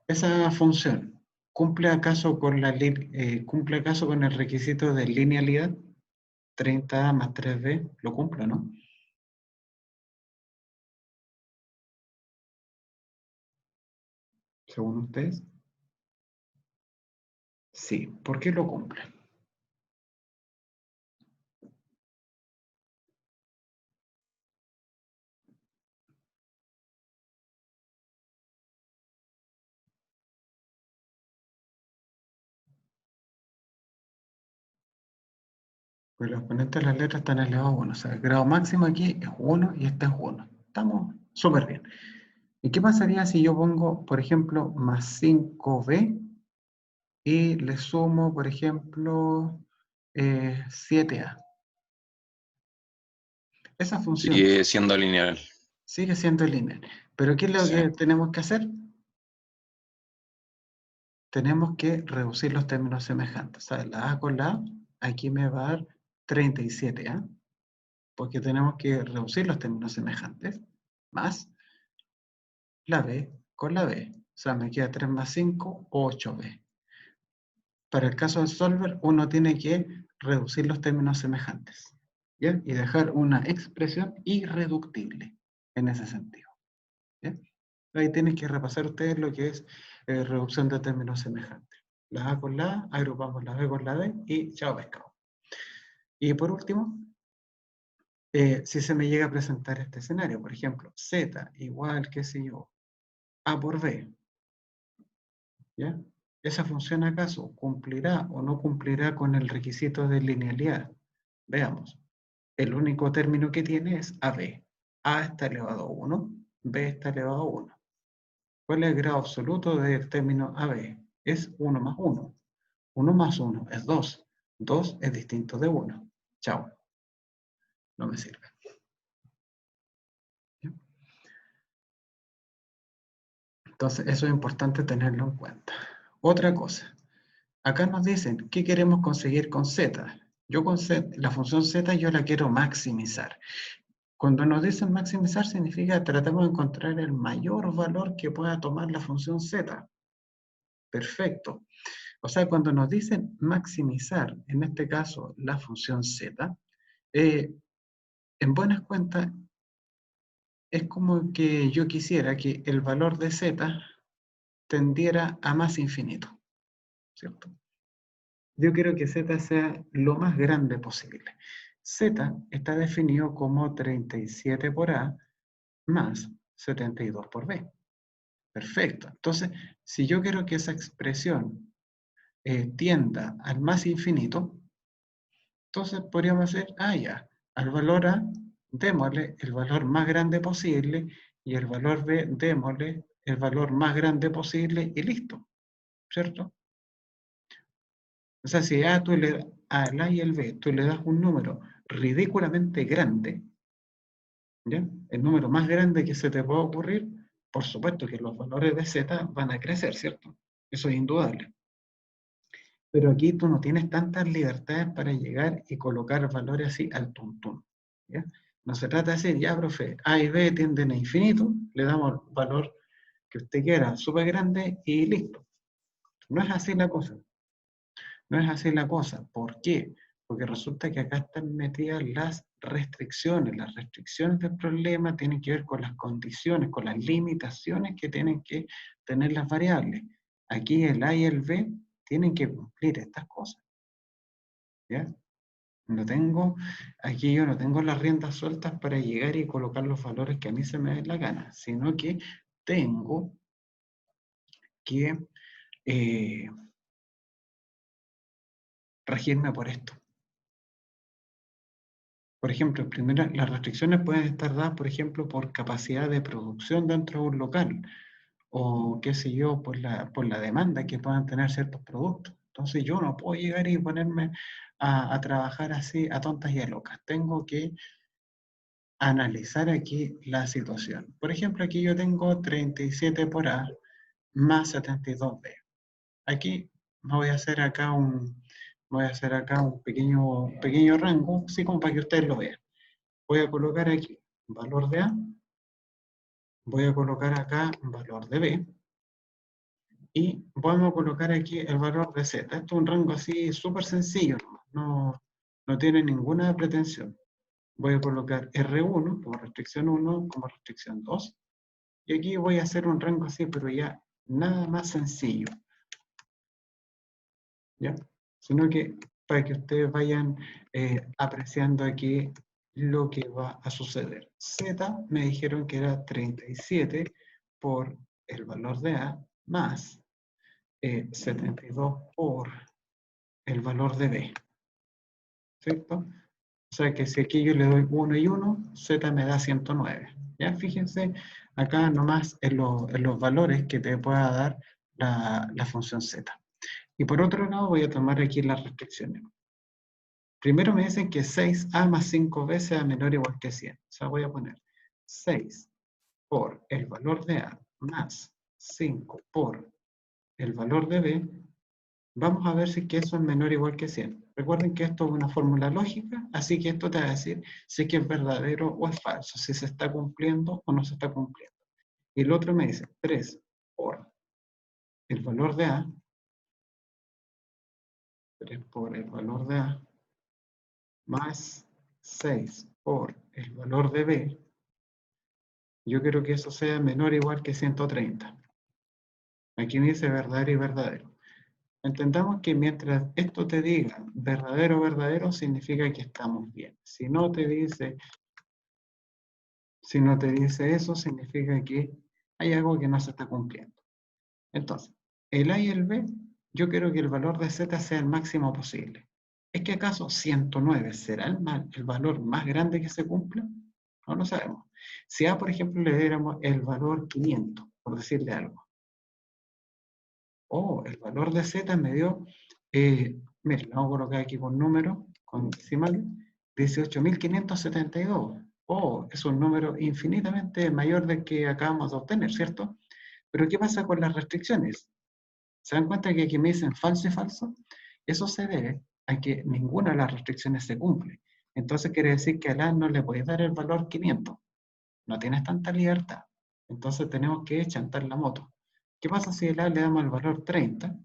¿Esa función cumple acaso cumple acaso con el requisito de linealidad? 30a más 3b, ¿lo cumple, no? Según ustedes. Sí, ¿por qué lo cumple? Pues los exponentes de las letras están elevados a 1. O sea, el grado máximo aquí es 1 y este es 1. Estamos súper bien. ¿Y qué pasaría si yo pongo, por ejemplo, más 5b y le sumo, por ejemplo, 7a? Esa función Sigue siendo lineal. sigue siendo lineal. Pero ¿qué es lo Sí. que tenemos que hacer? Tenemos que reducir los términos semejantes. O sea, la A con la A, aquí me va a dar 37, ¿ah? Porque tenemos que reducir los términos semejantes, más la B con la B. O sea, me queda 3 más 5, 8b. Para el caso del solver, uno tiene que reducir los términos semejantes, ¿ya? Y dejar una expresión irreductible en ese sentido, ¿ya? Ahí tienen que repasar ustedes lo que es reducción de términos semejantes. La A con la A, agrupamos la B con la B y chao pescado. Y por último, si se me llega a presentar este escenario, por ejemplo, Z igual, qué sé yo, A por B, ¿ya? ¿Esa función acaso cumplirá o no cumplirá con el requisito de linealidad? Veamos. El único término que tiene es AB. A está elevado a 1, B está elevado a 1. ¿Cuál es el grado absoluto del término AB? Es 1 más 1. 1 más 1 es 2. 2 es distinto de 1. Chao. No me sirve. Entonces, eso es importante tenerlo en cuenta. Otra cosa, acá nos dicen, ¿qué queremos conseguir con z? Yo con z, la función z yo la quiero maximizar. Cuando nos dicen maximizar significa tratamos de encontrar el mayor valor que pueda tomar la función z. Perfecto. O sea, cuando nos dicen maximizar, en este caso, la función z, en buenas cuentas, es como que yo quisiera que el valor de z tendiera a más infinito, ¿cierto? Yo quiero que z sea lo más grande posible. Z está definido como 37 por A más 72 por B. Perfecto. Entonces, si yo quiero que esa expresión tienda al más infinito, entonces podríamos decir, ya, al valor A, démosle el valor más grande posible y el valor B, démosle el valor más grande posible y listo, ¿cierto? O sea, si A, al A y el B tú le das un número ridículamente grande, ¿ya? El número más grande que se te pueda ocurrir, por supuesto que los valores de Z van a crecer, ¿cierto? Eso es indudable. Pero aquí tú no tienes tantas libertades para llegar y colocar valores así al tuntún, ¿ya? No se trata de decir, ya, profe, A y B tienden a infinito, le damos el valor que usted quiera, súper grande, y listo. No es así la cosa. No es así la cosa. ¿Por qué? Porque resulta que acá están metidas las restricciones. Las restricciones del problema tienen que ver con las condiciones, con las limitaciones que tienen que tener las variables. Aquí el A y el B tienen que cumplir estas cosas, ¿ya? No tengo, aquí yo no tengo las riendas sueltas para llegar y colocar los valores que a mí se me dé la gana, sino que tengo que eh, regirme por esto. Por ejemplo, primero, las restricciones pueden estar dadas, por ejemplo, por capacidad de producción dentro de un local, o qué sé yo, por la demanda que puedan tener ciertos productos. Entonces yo no puedo llegar y ponerme a trabajar así a tontas y a locas. Tengo que analizar aquí la situación. Por ejemplo, aquí yo tengo 37 por A más 72B. Aquí voy a hacer acá un pequeño rango, así como para que ustedes lo vean. Voy a colocar aquí valor de A, voy a colocar acá valor de B, y vamos a colocar aquí el valor de Z. Esto es un rango así súper sencillo, no tiene ninguna pretensión. Voy a colocar R1 como restricción 1, como restricción 2, y aquí voy a hacer un rango así, pero ya nada más sencillo, ¿ya? Sino que para que ustedes vayan apreciando aquí lo que va a suceder. Z me dijeron que era 37 por el valor de A más 72 por el valor de B, ¿cierto? O sea que si aquí yo le doy 1 y 1, Z me da 109. ¿Ya? Fíjense acá nomás en los valores que te pueda dar la función Z. Y por otro lado voy a tomar aquí las restricciones. Primero me dicen que 6A más 5B sea menor o igual que 100. O sea, voy a poner 6 por el valor de A más 5 por el valor de B. Vamos a ver si es que eso es menor o igual que 100. Recuerden que esto es una fórmula lógica, así que esto te va a decir si es que es verdadero o es falso, si se está cumpliendo o no se está cumpliendo. Y el otro me dice 3 por el valor de A, 3 por el valor de A, más 6 por el valor de B. Yo quiero que eso sea menor o igual que 130. Aquí me dice verdadero y verdadero. Entendamos que mientras esto te diga verdadero, verdadero, significa que estamos bien. Si no te dice eso, significa que hay algo que no se está cumpliendo. Entonces, el A y el B, yo quiero que el valor de Z sea el máximo posible. ¿Es que acaso 109 será el valor más grande que se cumpla? No lo sabemos. Si A, por ejemplo, le diéramos el valor 500, por decirle algo. El valor de Z me dio, miren, vamos a colocar aquí con número, con decimales, 18.572. Es un número infinitamente mayor del que acabamos de obtener, ¿cierto? Pero ¿qué pasa con las restricciones? ¿Se dan cuenta que aquí me dicen falso y falso? Eso se debe a que ninguna de las restricciones se cumple. Entonces quiere decir que a la no le podéis dar el valor 500. No tienes tanta libertad. Entonces tenemos que chantar la moto. ¿Qué pasa si a le damos el valor 30?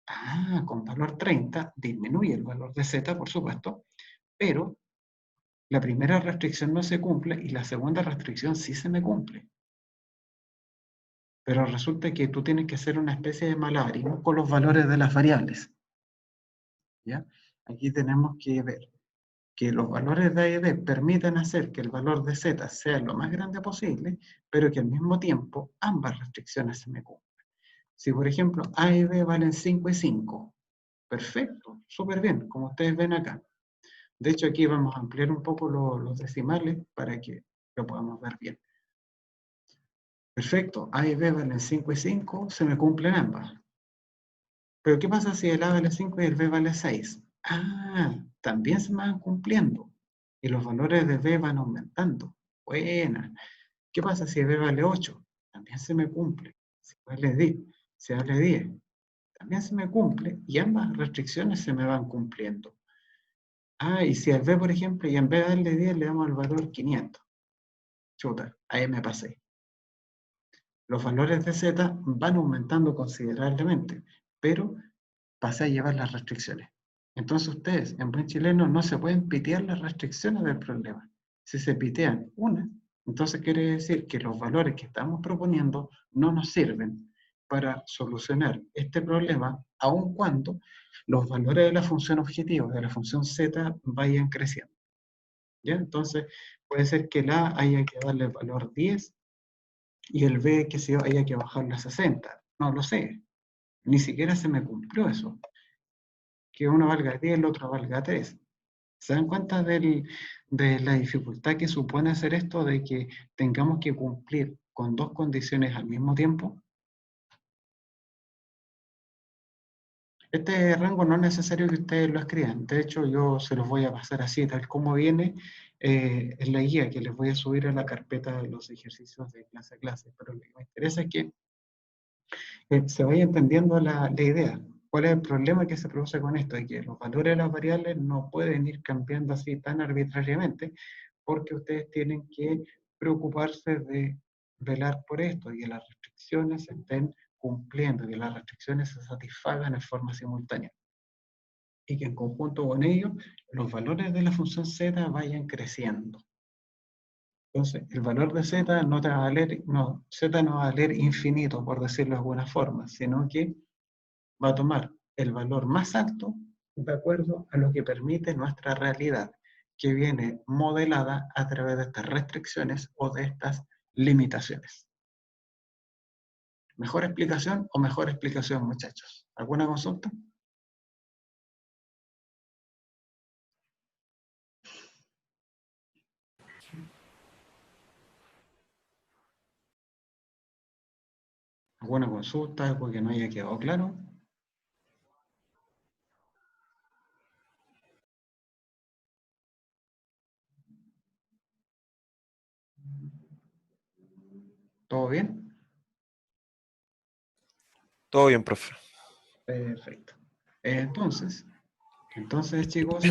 Ah, con valor 30 disminuye el valor de Z, por supuesto, pero la primera restricción no se cumple y la segunda restricción sí se me cumple. Pero resulta que tú tienes que hacer una especie de malabarismo con los valores de las variables. ¿Ya? Aquí tenemos que ver que los valores de A y B permiten hacer que el valor de Z sea lo más grande posible, pero que al mismo tiempo ambas restricciones se me cumplan. Si, por ejemplo, A y B valen 5 y 5, perfecto, súper bien, como ustedes ven acá. De hecho, aquí vamos a ampliar un poco los decimales para que lo podamos ver bien. Perfecto, A y B valen 5 y 5, se me cumplen ambas. Pero ¿qué pasa si el A vale 5 y el B vale 6? Ah, también se me van cumpliendo. Y los valores de B van aumentando. Buena. ¿Qué pasa si B vale 8? También se me cumple. Si vale 10, también se me cumple. Y ambas restricciones se me van cumpliendo. Ah, y si al B, por ejemplo, y en vez de darle 10, le damos el valor 500. Chuta, ahí me pasé. Los valores de Z van aumentando considerablemente, pero pasé a llevar las restricciones. Entonces ustedes, en buen chileno, no se pueden pitear las restricciones del problema. Si se pitean una, entonces quiere decir que los valores que estamos proponiendo no nos sirven para solucionar este problema, aun cuando los valores de la función objetivo, de la función z, vayan creciendo. ¿Ya? Entonces, puede ser que el a haya que darle el valor 10 y el b, que se haya que bajarle a 60. No lo sé. Ni siquiera se me cumplió eso. Que uno valga 10 y el otro valga 3. ¿Se dan cuenta de la dificultad que supone hacer esto, de que tengamos que cumplir con dos condiciones al mismo tiempo? Este rango no es necesario que ustedes lo escriban. De hecho, yo se los voy a pasar así, tal como viene en la guía que les voy a subir a la carpeta de los ejercicios de clase a clase. Pero lo que me interesa es que se vaya entendiendo la idea. ¿Cuál es el problema que se produce con esto? De que los valores de las variables no pueden ir cambiando así tan arbitrariamente, porque ustedes tienen que preocuparse de velar por esto y que las restricciones se estén cumpliendo, y que las restricciones se satisfagan en forma simultánea. Y que en conjunto con ello, los valores de la función z vayan creciendo. Entonces, el valor de z no te va a valer, no, z no va a valer infinito, por decirlo de alguna forma, sino que va a tomar el valor más alto de acuerdo a lo que permite nuestra realidad, que viene modelada a través de estas restricciones o de estas limitaciones. ¿Mejor explicación o mejor explicación, muchachos? ¿Alguna consulta? ¿Alguna consulta? ¿Algo que no haya quedado claro? ¿Todo bien? Todo bien, profe. Perfecto. Entonces, chicos,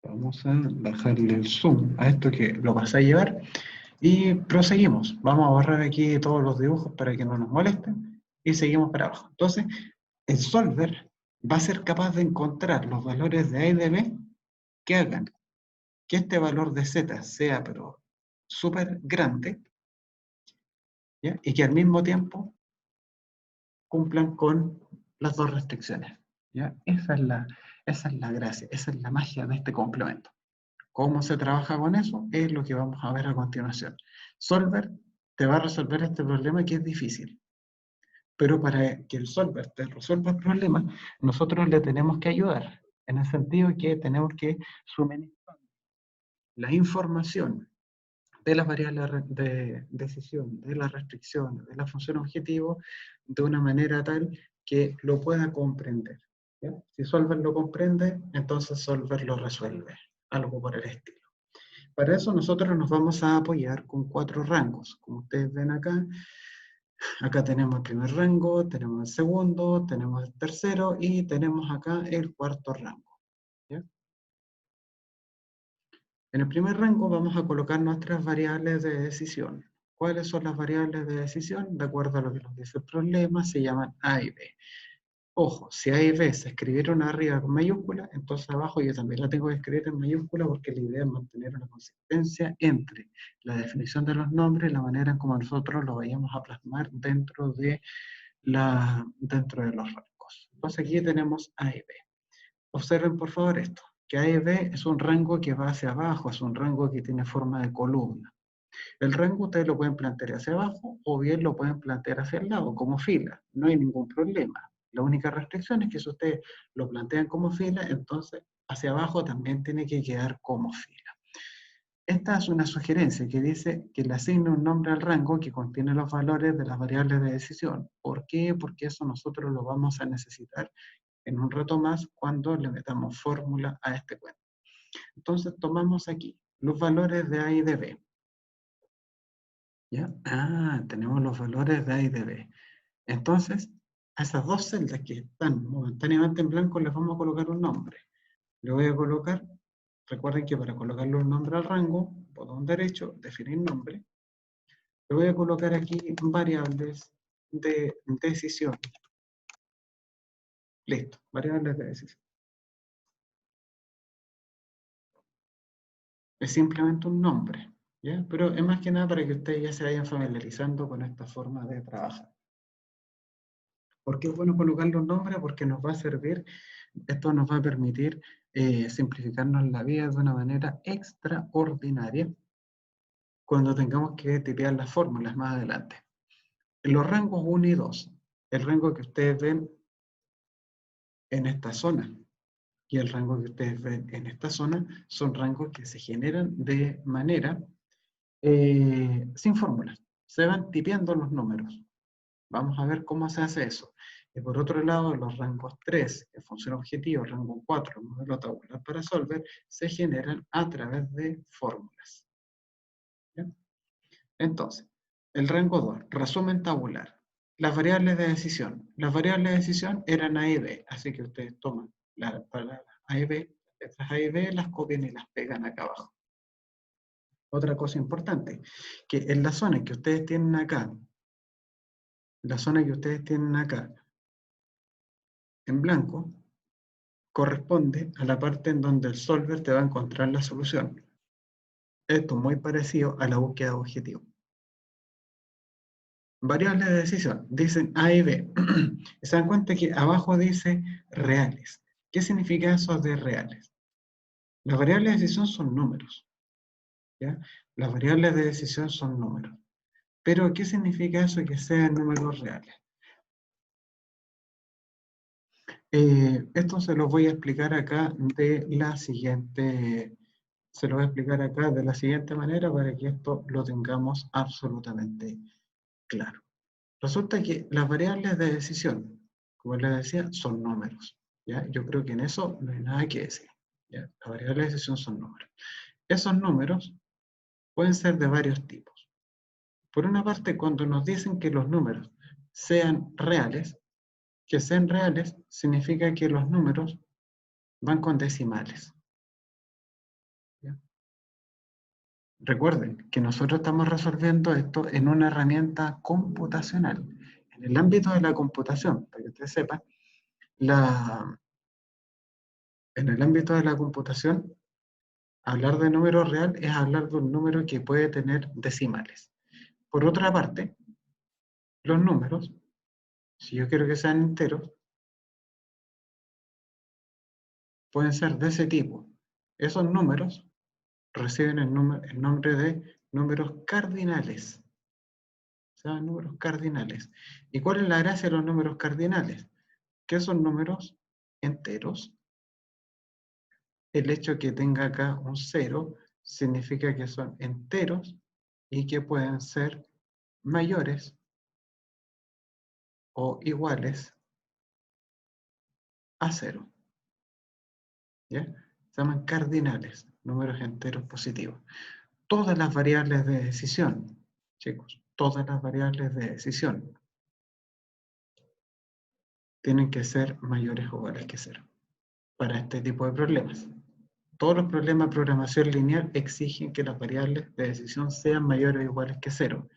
vamos a bajarle el zoom a esto que lo vas a llevar y proseguimos. Vamos a borrar aquí todos los dibujos para que no nos molesten y seguimos para abajo. Entonces, el solver va a ser capaz de encontrar los valores de A y de B que hagan que este valor de Z sea pero súper grande, ¿ya? Y que al mismo tiempo cumplan con las dos restricciones. ¿Ya? Esa es la gracia, esa es la magia de este complemento. ¿Cómo se trabaja con eso? Es lo que vamos a ver a continuación. Solver te va a resolver este problema que es difícil. Pero para que el solver te resuelva el problema, nosotros le tenemos que ayudar. En el sentido que tenemos que suministrar la información de las variables de decisión, de las restricciones, de la función objetivo, de una manera tal que lo pueda comprender. ¿Ya? Si Solver lo comprende, entonces Solver lo resuelve, algo por el estilo. Para eso nosotros nos vamos a apoyar con 4 rangos. Como ustedes ven acá, acá tenemos el primer rango, tenemos el segundo, tenemos el tercero y tenemos acá el cuarto rango. ¿Ya? En el primer rango vamos a colocar nuestras variables de decisión. ¿Cuáles son las variables de decisión? De acuerdo a lo que nos dice el problema, se llaman A y B. Ojo, si A y B se escribieron arriba con mayúscula, entonces abajo yo también la tengo que escribir en mayúscula porque la idea es mantener una consistencia entre la definición de los nombres y la manera en cómo nosotros lo vayamos a plasmar dentro de los rangos. Entonces aquí tenemos A y B. Observen por favor esto, que A y B es un rango que va hacia abajo, es un rango que tiene forma de columna. El rango ustedes lo pueden plantear hacia abajo o bien lo pueden plantear hacia el lado, como fila. No hay ningún problema. La única restricción es que si ustedes lo plantean como fila, entonces hacia abajo también tiene que quedar como fila. Esta es una sugerencia que dice que le asigne un nombre al rango que contiene los valores de las variables de decisión. ¿Por qué? Porque eso nosotros lo vamos a necesitar en un rato más cuando le metamos fórmula a este cuento. Entonces tomamos aquí los valores de A y de B. ¿Ya? Tenemos los valores de A y de B. Entonces, a esas dos celdas que están momentáneamente en blanco les vamos a colocar un nombre. Le voy a colocar, recuerden que para colocarle un nombre al rango, botón derecho, definir nombre, le voy a colocar aquí variables de decisión. Listo, variables de decisión. Es simplemente un nombre, ¿ya? Pero es más que nada para que ustedes ya se vayan familiarizando con esta forma de trabajar. ¿Por qué es bueno colocar los nombres? Porque nos va a servir, esto nos va a permitir simplificarnos la vida de una manera extraordinaria cuando tengamos que tipear las fórmulas más adelante. En los rangos 1 y 2, el rango que ustedes ven en esta zona y el rango que ustedes ven en esta zona son rangos que se generan de manera sin fórmulas. Se van tipeando los números. Vamos a ver cómo se hace eso. Y por otro lado, los rangos 3, en función objetiva, rango 4, modelo tabular para solver, se generan a través de fórmulas. ¿Bien? Entonces, el rango 2, resumen tabular. Las variables de decisión. Las variables de decisión eran A y B, así que ustedes toman las palabras A y B, las letras A y B, las copian y las pegan acá abajo. Otra cosa importante, que en la zona que ustedes tienen acá, en blanco, corresponde a la parte en donde el solver te va a encontrar la solución. Esto es muy parecido a la búsqueda de objetivo. Variables de decisión, dicen A y B. Se dan cuenta que abajo dice reales. ¿Qué significa eso de reales? Las variables de decisión son números. ¿Ya? Las variables de decisión son números. Pero, ¿qué significa eso que sean números reales? Esto se lo voy a explicar acá de la siguiente manera para que esto lo tengamos absolutamente claro. Resulta que las variables de decisión, como les decía, son números. ¿Ya? Yo creo que en eso no hay nada que decir. ¿Ya? Las variables de decisión son números. Esos números pueden ser de varios tipos. Por una parte, cuando nos dicen que los números sean reales, que sean reales significa que los números van con decimales. ¿Ya? Recuerden que nosotros estamos resolviendo esto en una herramienta computacional. En el ámbito de la computación, para que ustedes sepan, en el ámbito de la computación, hablar de número real es hablar de un número que puede tener decimales. Por otra parte, los números, si yo quiero que sean enteros, pueden ser de ese tipo. Esos números reciben el nombre de números cardinales. O sea, números cardinales. ¿Y cuál es la gracia de los números cardinales? Que son números enteros. El hecho que tenga acá un 0 significa que son enteros y que pueden ser mayores o iguales a 0. ¿Ya? Se llaman cardinales. números enteros positivos. Todas las variables de decisión, chicos, todas las variables de decisión tienen que ser mayores o iguales que 0 para este tipo de problemas. Todos los problemas de programación lineal exigen que las variables de decisión sean mayores o iguales que 0.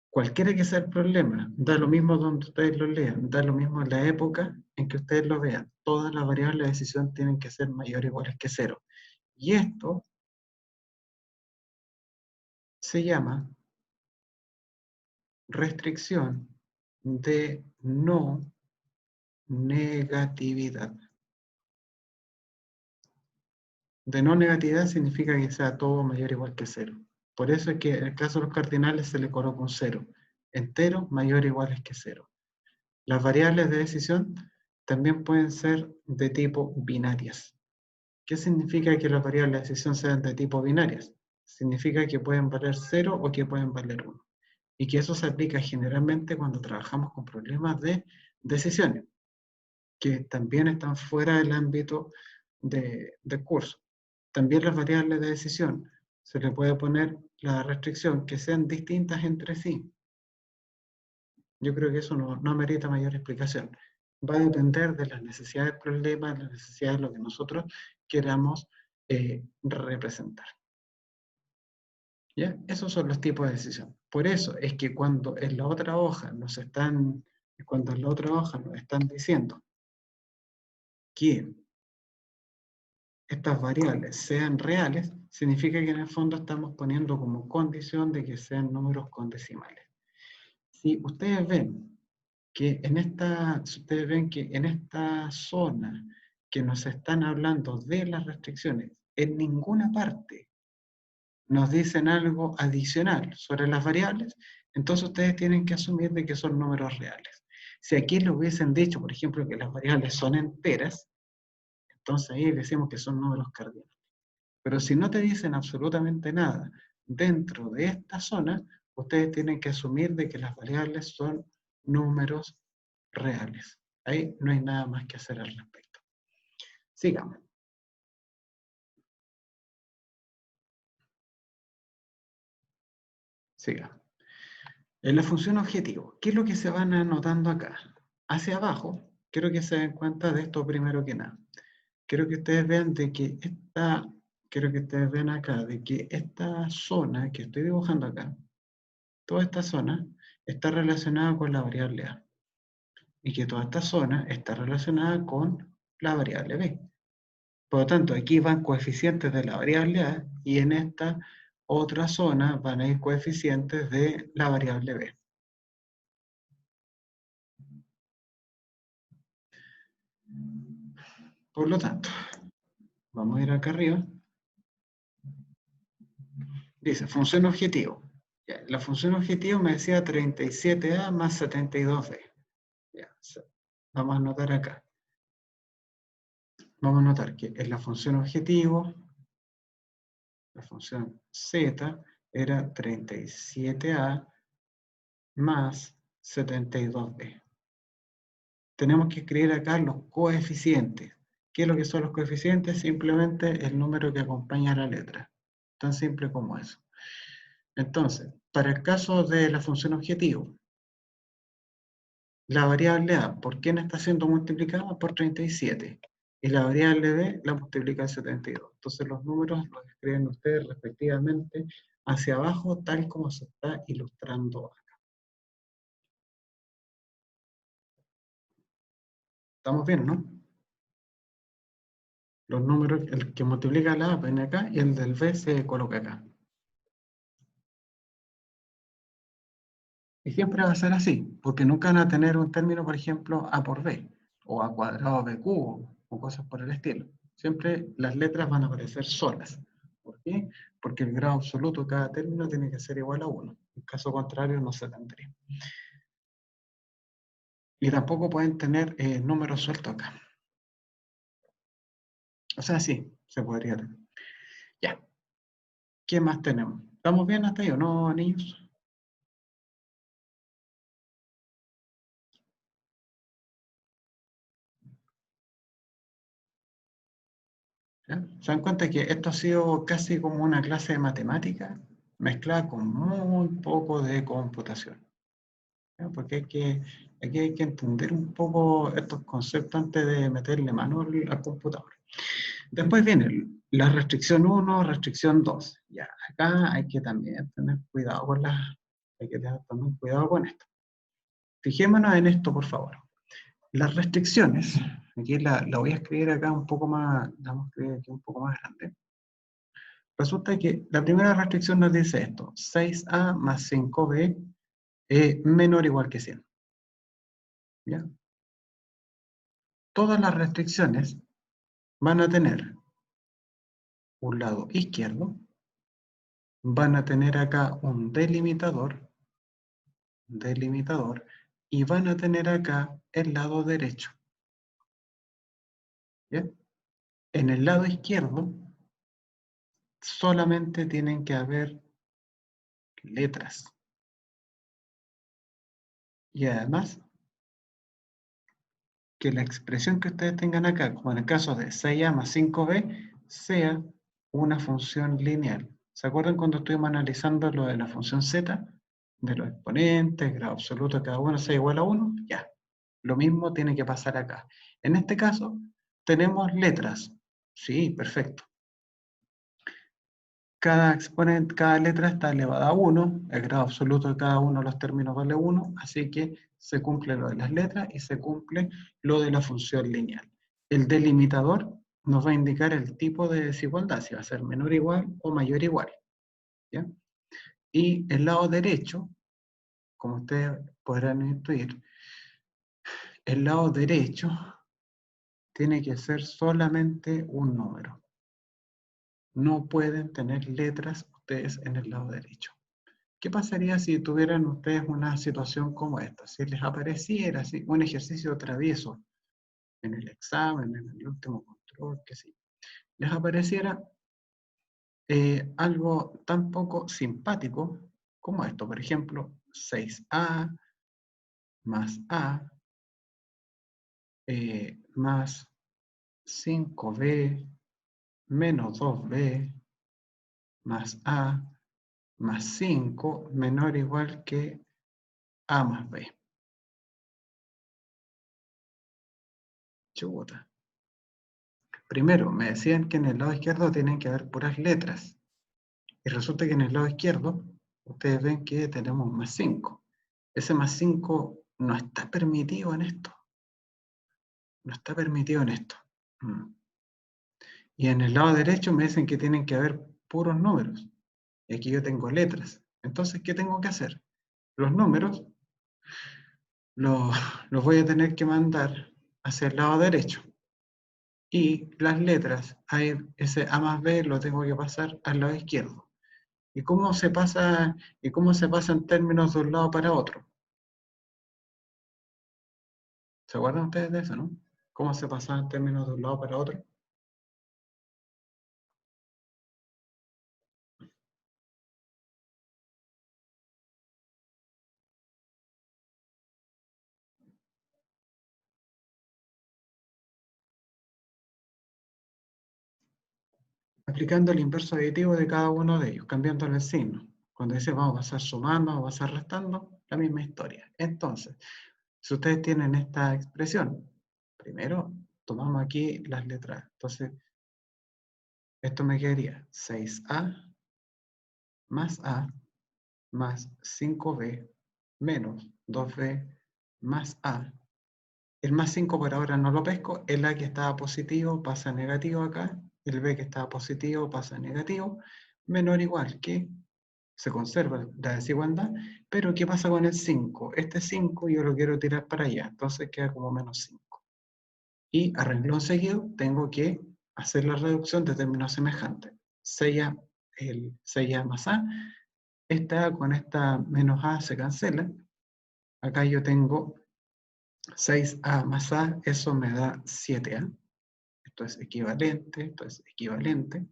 Cualquiera que sea el problema, da lo mismo donde ustedes lo lean, da lo mismo en la época en que ustedes lo vean. Todas las variables de decisión tienen que ser mayores o iguales que 0. Y esto se llama restricción de no negatividad. De no negatividad significa que sea todo mayor o igual que 0. Por eso es que en el caso de los cardinales se le coloca un 0. Enteros mayor o iguales que 0. Las variables de decisión también pueden ser de tipo binarias. ¿Qué significa que las variables de decisión sean de tipo binarias? Significa que pueden valer 0 o que pueden valer 1. Y que eso se aplica generalmente cuando trabajamos con problemas de decisiones, que también están fuera del ámbito del curso. También las variables de decisión se le puede poner la restricción que sean distintas entre sí. Yo creo que eso no amerita mayor explicación. Va a depender de las necesidades del problema, de las necesidades de lo que nosotros queramos representar. ¿Ya? Esos son los tipos de decisión. Por eso es que cuando en la otra hoja nos están diciendo que estas variables sean reales, significa que en el fondo estamos poniendo como condición de que sean números con decimales. Si ustedes ven que en esta zona que nos están hablando de las restricciones, en ninguna parte nos dicen algo adicional sobre las variables, entonces ustedes tienen que asumir de que son números reales. Si aquí le hubiesen dicho, por ejemplo, que las variables son enteras, entonces ahí decimos que son números cardinales. Pero si no te dicen absolutamente nada dentro de esta zona, ustedes tienen que asumir de que las variables son números reales. Ahí no hay nada más que hacer al respecto. Sigamos. Sigamos. En la función objetivo, ¿qué es lo que se van anotando acá? Hacia abajo, quiero que se den cuenta de esto primero que nada. Quiero que ustedes vean acá, de que esta zona que estoy dibujando acá, toda esta zona está relacionada con la variable A. Y que toda esta zona está relacionada con la variable B. Por lo tanto, aquí van coeficientes de la variable A y en esta otra zona van a ir coeficientes de la variable B. Por lo tanto, vamos a ir acá arriba. Dice, función objetivo. Ya, la función objetivo me decía 37A más 72B. Ya, vamos a anotar acá. Vamos a notar que en la función objetivo, la función z era 37A más 72b. Tenemos que escribir acá los coeficientes. ¿Qué es lo que son los coeficientes? Simplemente el número que acompaña a la letra. Tan simple como eso. Entonces, para el caso de la función objetivo, la variable A, ¿por quién está siendo multiplicada? Por 37. Y la variable B la multiplica en 72. Entonces los números los escriben ustedes respectivamente hacia abajo, tal como se está ilustrando acá. ¿Estamos bien, no? Los números, el que multiplica la A viene acá y el del B se coloca acá. Y siempre va a ser así, porque nunca van a tener un término, por ejemplo, A por B, o A cuadrado B cubo, o cosas por el estilo. Siempre las letras van a aparecer solas. ¿Por qué? Porque el grado absoluto de cada término tiene que ser igual a 1. En caso contrario, no se tendría. Y tampoco pueden tener números sueltos acá. O sea, sí, se podría tener. Ya. ¿Qué más tenemos? ¿Estamos bien hasta ahí o no, niños? ¿Ya? ¿Se dan cuenta que esto ha sido casi como una clase de matemática mezclada con muy poco de computación? ¿Ya? Porque aquí hay que entender un poco estos conceptos antes de meterle mano al computador. Después viene la restricción 1, restricción 2. Ya, acá hay que también tener cuidado con hay que tener también cuidado con esto. Fijémonos en esto, por favor. Las restricciones, aquí la voy a escribir acá un poco más, la vamos a escribir aquí un poco más grande. Resulta que la primera restricción nos dice esto: 6a más 5b menor o igual que 100. ¿Ya? Todas las restricciones van a tener un lado izquierdo, van a tener acá un delimitador, y van a tener acá el lado derecho. ¿Ya? En el lado izquierdo solamente tienen que haber letras. Y además, que la expresión que ustedes tengan acá, como en el caso de 6a más 5b, sea una función lineal. ¿Se acuerdan cuando estuvimos analizando lo de la función z? De los exponentes, grado absoluto de cada uno sea igual a 1, ya. Lo mismo tiene que pasar acá. En este caso, tenemos letras. Sí, perfecto. Cada exponente, cada letra está elevada a 1, el grado absoluto de cada uno de los términos vale 1, así que se cumple lo de las letras y se cumple lo de la función lineal. El delimitador nos va a indicar el tipo de desigualdad, si va a ser menor o igual o mayor o igual. ¿Ya? Y el lado derecho, como ustedes podrán intuir, el lado derecho tiene que ser solamente un número. No pueden tener letras ustedes en el lado derecho. ¿Qué pasaría si tuvieran ustedes una situación como esta? Si les apareciera así, un ejercicio travieso en el examen, en el último control, que sí, les apareciera algo tan poco simpático como esto. Por ejemplo, 6a más a más 5b menos 2b más a más 5 menor o igual que a más b. Chuta. Primero, me decían que en el lado izquierdo tienen que haber puras letras. Y resulta que en el lado izquierdo, ustedes ven que tenemos más 5. Ese más 5 no está permitido en esto. No está permitido en esto. Y en el lado derecho me dicen que tienen que haber puros números. Y aquí yo tengo letras. Entonces, ¿qué tengo que hacer? Los números los voy a tener que mandar hacia el lado derecho. Y las letras, ese A más B lo tengo que pasar al lado izquierdo. ¿Y cómo se pasa en términos de un lado para otro? ¿Se acuerdan ustedes de eso, no? ¿Cómo se pasa en términos de un lado para otro? Aplicando el inverso aditivo de cada uno de ellos, cambiándole el signo. Cuando dice vamos a pasar sumando, vamos a pasar restando, la misma historia. Entonces, si ustedes tienen esta expresión, primero tomamos aquí las letras. Entonces, esto me quedaría 6a más 5b menos 2b más a. El más 5 por ahora no lo pesco, el a que estaba positivo pasa a negativo acá, el b que estaba positivo pasa a negativo, menor o igual que se conserva la desigualdad, pero ¿qué pasa con el 5? Este 5 yo lo quiero tirar para allá, entonces queda como menos 5. Y a renglón seguido tengo que hacer la reducción de términos semejantes. 6a, el 6a más a, esta con esta menos a se cancela. Acá yo tengo 6a más a, eso me da 7a. Esto es equivalente, esto es equivalente.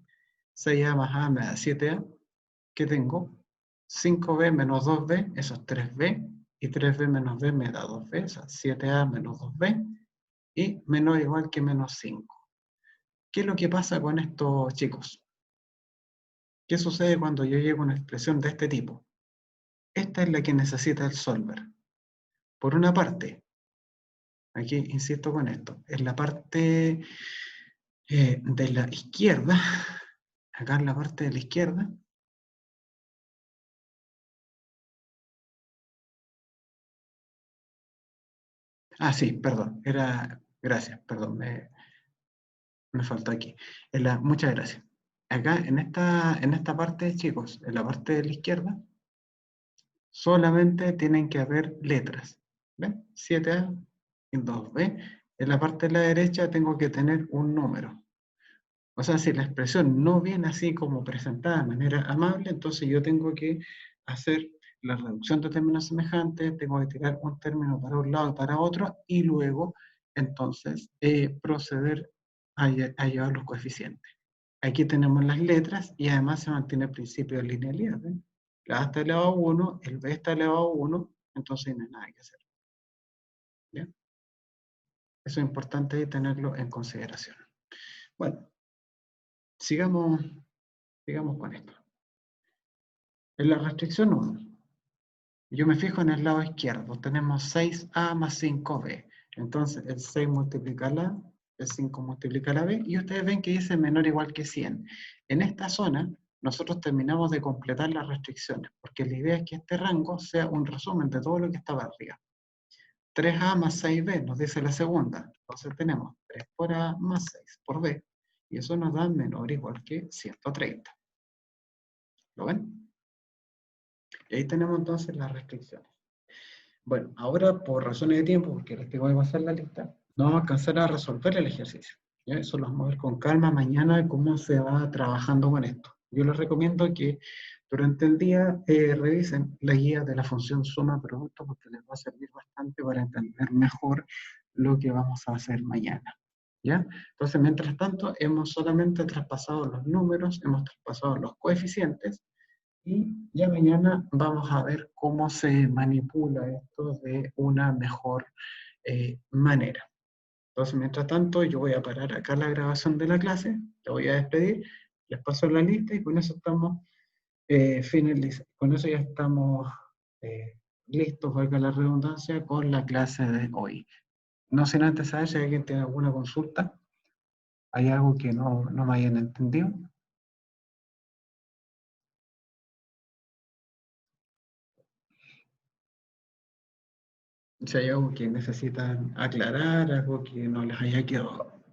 6a más a me da 7a. ¿Qué tengo? 5b menos 2b, eso es 3b. Y 3b menos b me da 2b, o sea, 7a menos 2b. Y menor o igual que menos 5. ¿Qué es lo que pasa con estos chicos? ¿Qué sucede cuando yo llego a una expresión de este tipo? Esta es la que necesita el solver. Por una parte, aquí insisto con esto, en la parte de la izquierda, acá en la parte de la izquierda, sí, perdón, gracias, perdón, me faltó aquí. Muchas gracias. Acá en esta parte, chicos, en la parte de la izquierda, solamente tienen que haber letras. ¿Ven? 7A y 2B. En la parte de la derecha tengo que tener un número. O sea, si la expresión no viene así como presentada de manera amable, entonces yo tengo que hacer la reducción de términos semejantes, tengo que tirar un término para un lado y para otro, y luego, entonces, proceder a llevar los coeficientes. Aquí tenemos las letras y además se mantiene el principio de linealidad. ¿Ven? La A está elevado a 1, el B está elevado a 1, entonces no hay nada que hacer. ¿Bien? Eso es importante ahí tenerlo en consideración. Bueno, sigamos con esto. En la restricción 1, yo me fijo en el lado izquierdo, tenemos 6A más 5B. Entonces, el 6 multiplica la A, el 5 multiplica la B, y ustedes ven que dice menor o igual que 100. En esta zona, nosotros terminamos de completar las restricciones, porque la idea es que este rango sea un resumen de todo lo que estaba arriba. 3A más 6B nos dice la segunda. Entonces tenemos 3 por A más 6 por B, y eso nos da menor o igual que 130. ¿Lo ven? Y ahí tenemos entonces las restricciones. Bueno, ahora por razones de tiempo, porque les tengo que pasar la lista, no vamos a alcanzar a resolver el ejercicio. ¿Ya? Eso lo vamos a ver con calma mañana de cómo se va trabajando con esto. Yo les recomiendo que durante el día revisen la guía de la función suma-producto porque les va a servir bastante para entender mejor lo que vamos a hacer mañana. ¿Ya? Entonces, mientras tanto, hemos solamente traspasado los números, hemos traspasado los coeficientes, y ya mañana vamos a ver cómo se manipula esto de una mejor manera. Entonces, mientras tanto, yo voy a parar acá la grabación de la clase, la voy a despedir, les paso la lista y con eso estamos con eso ya estamos listos, valga la redundancia, con la clase de hoy. No sin antes saber si alguien tiene alguna consulta, hay algo que no me hayan entendido. Si hay algo que necesitan aclarar, algo que no les haya quedado,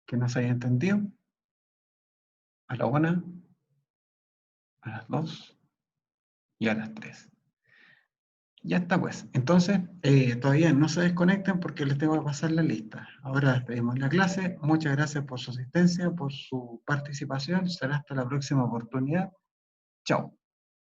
que no se haya entendido, a la 1, a las 2 y a las 3. Ya está pues. Entonces, todavía no se desconecten porque les tengo que pasar la lista. Ahora despedimos la clase. Muchas gracias por su asistencia, por su participación. Será hasta la próxima oportunidad. Chao.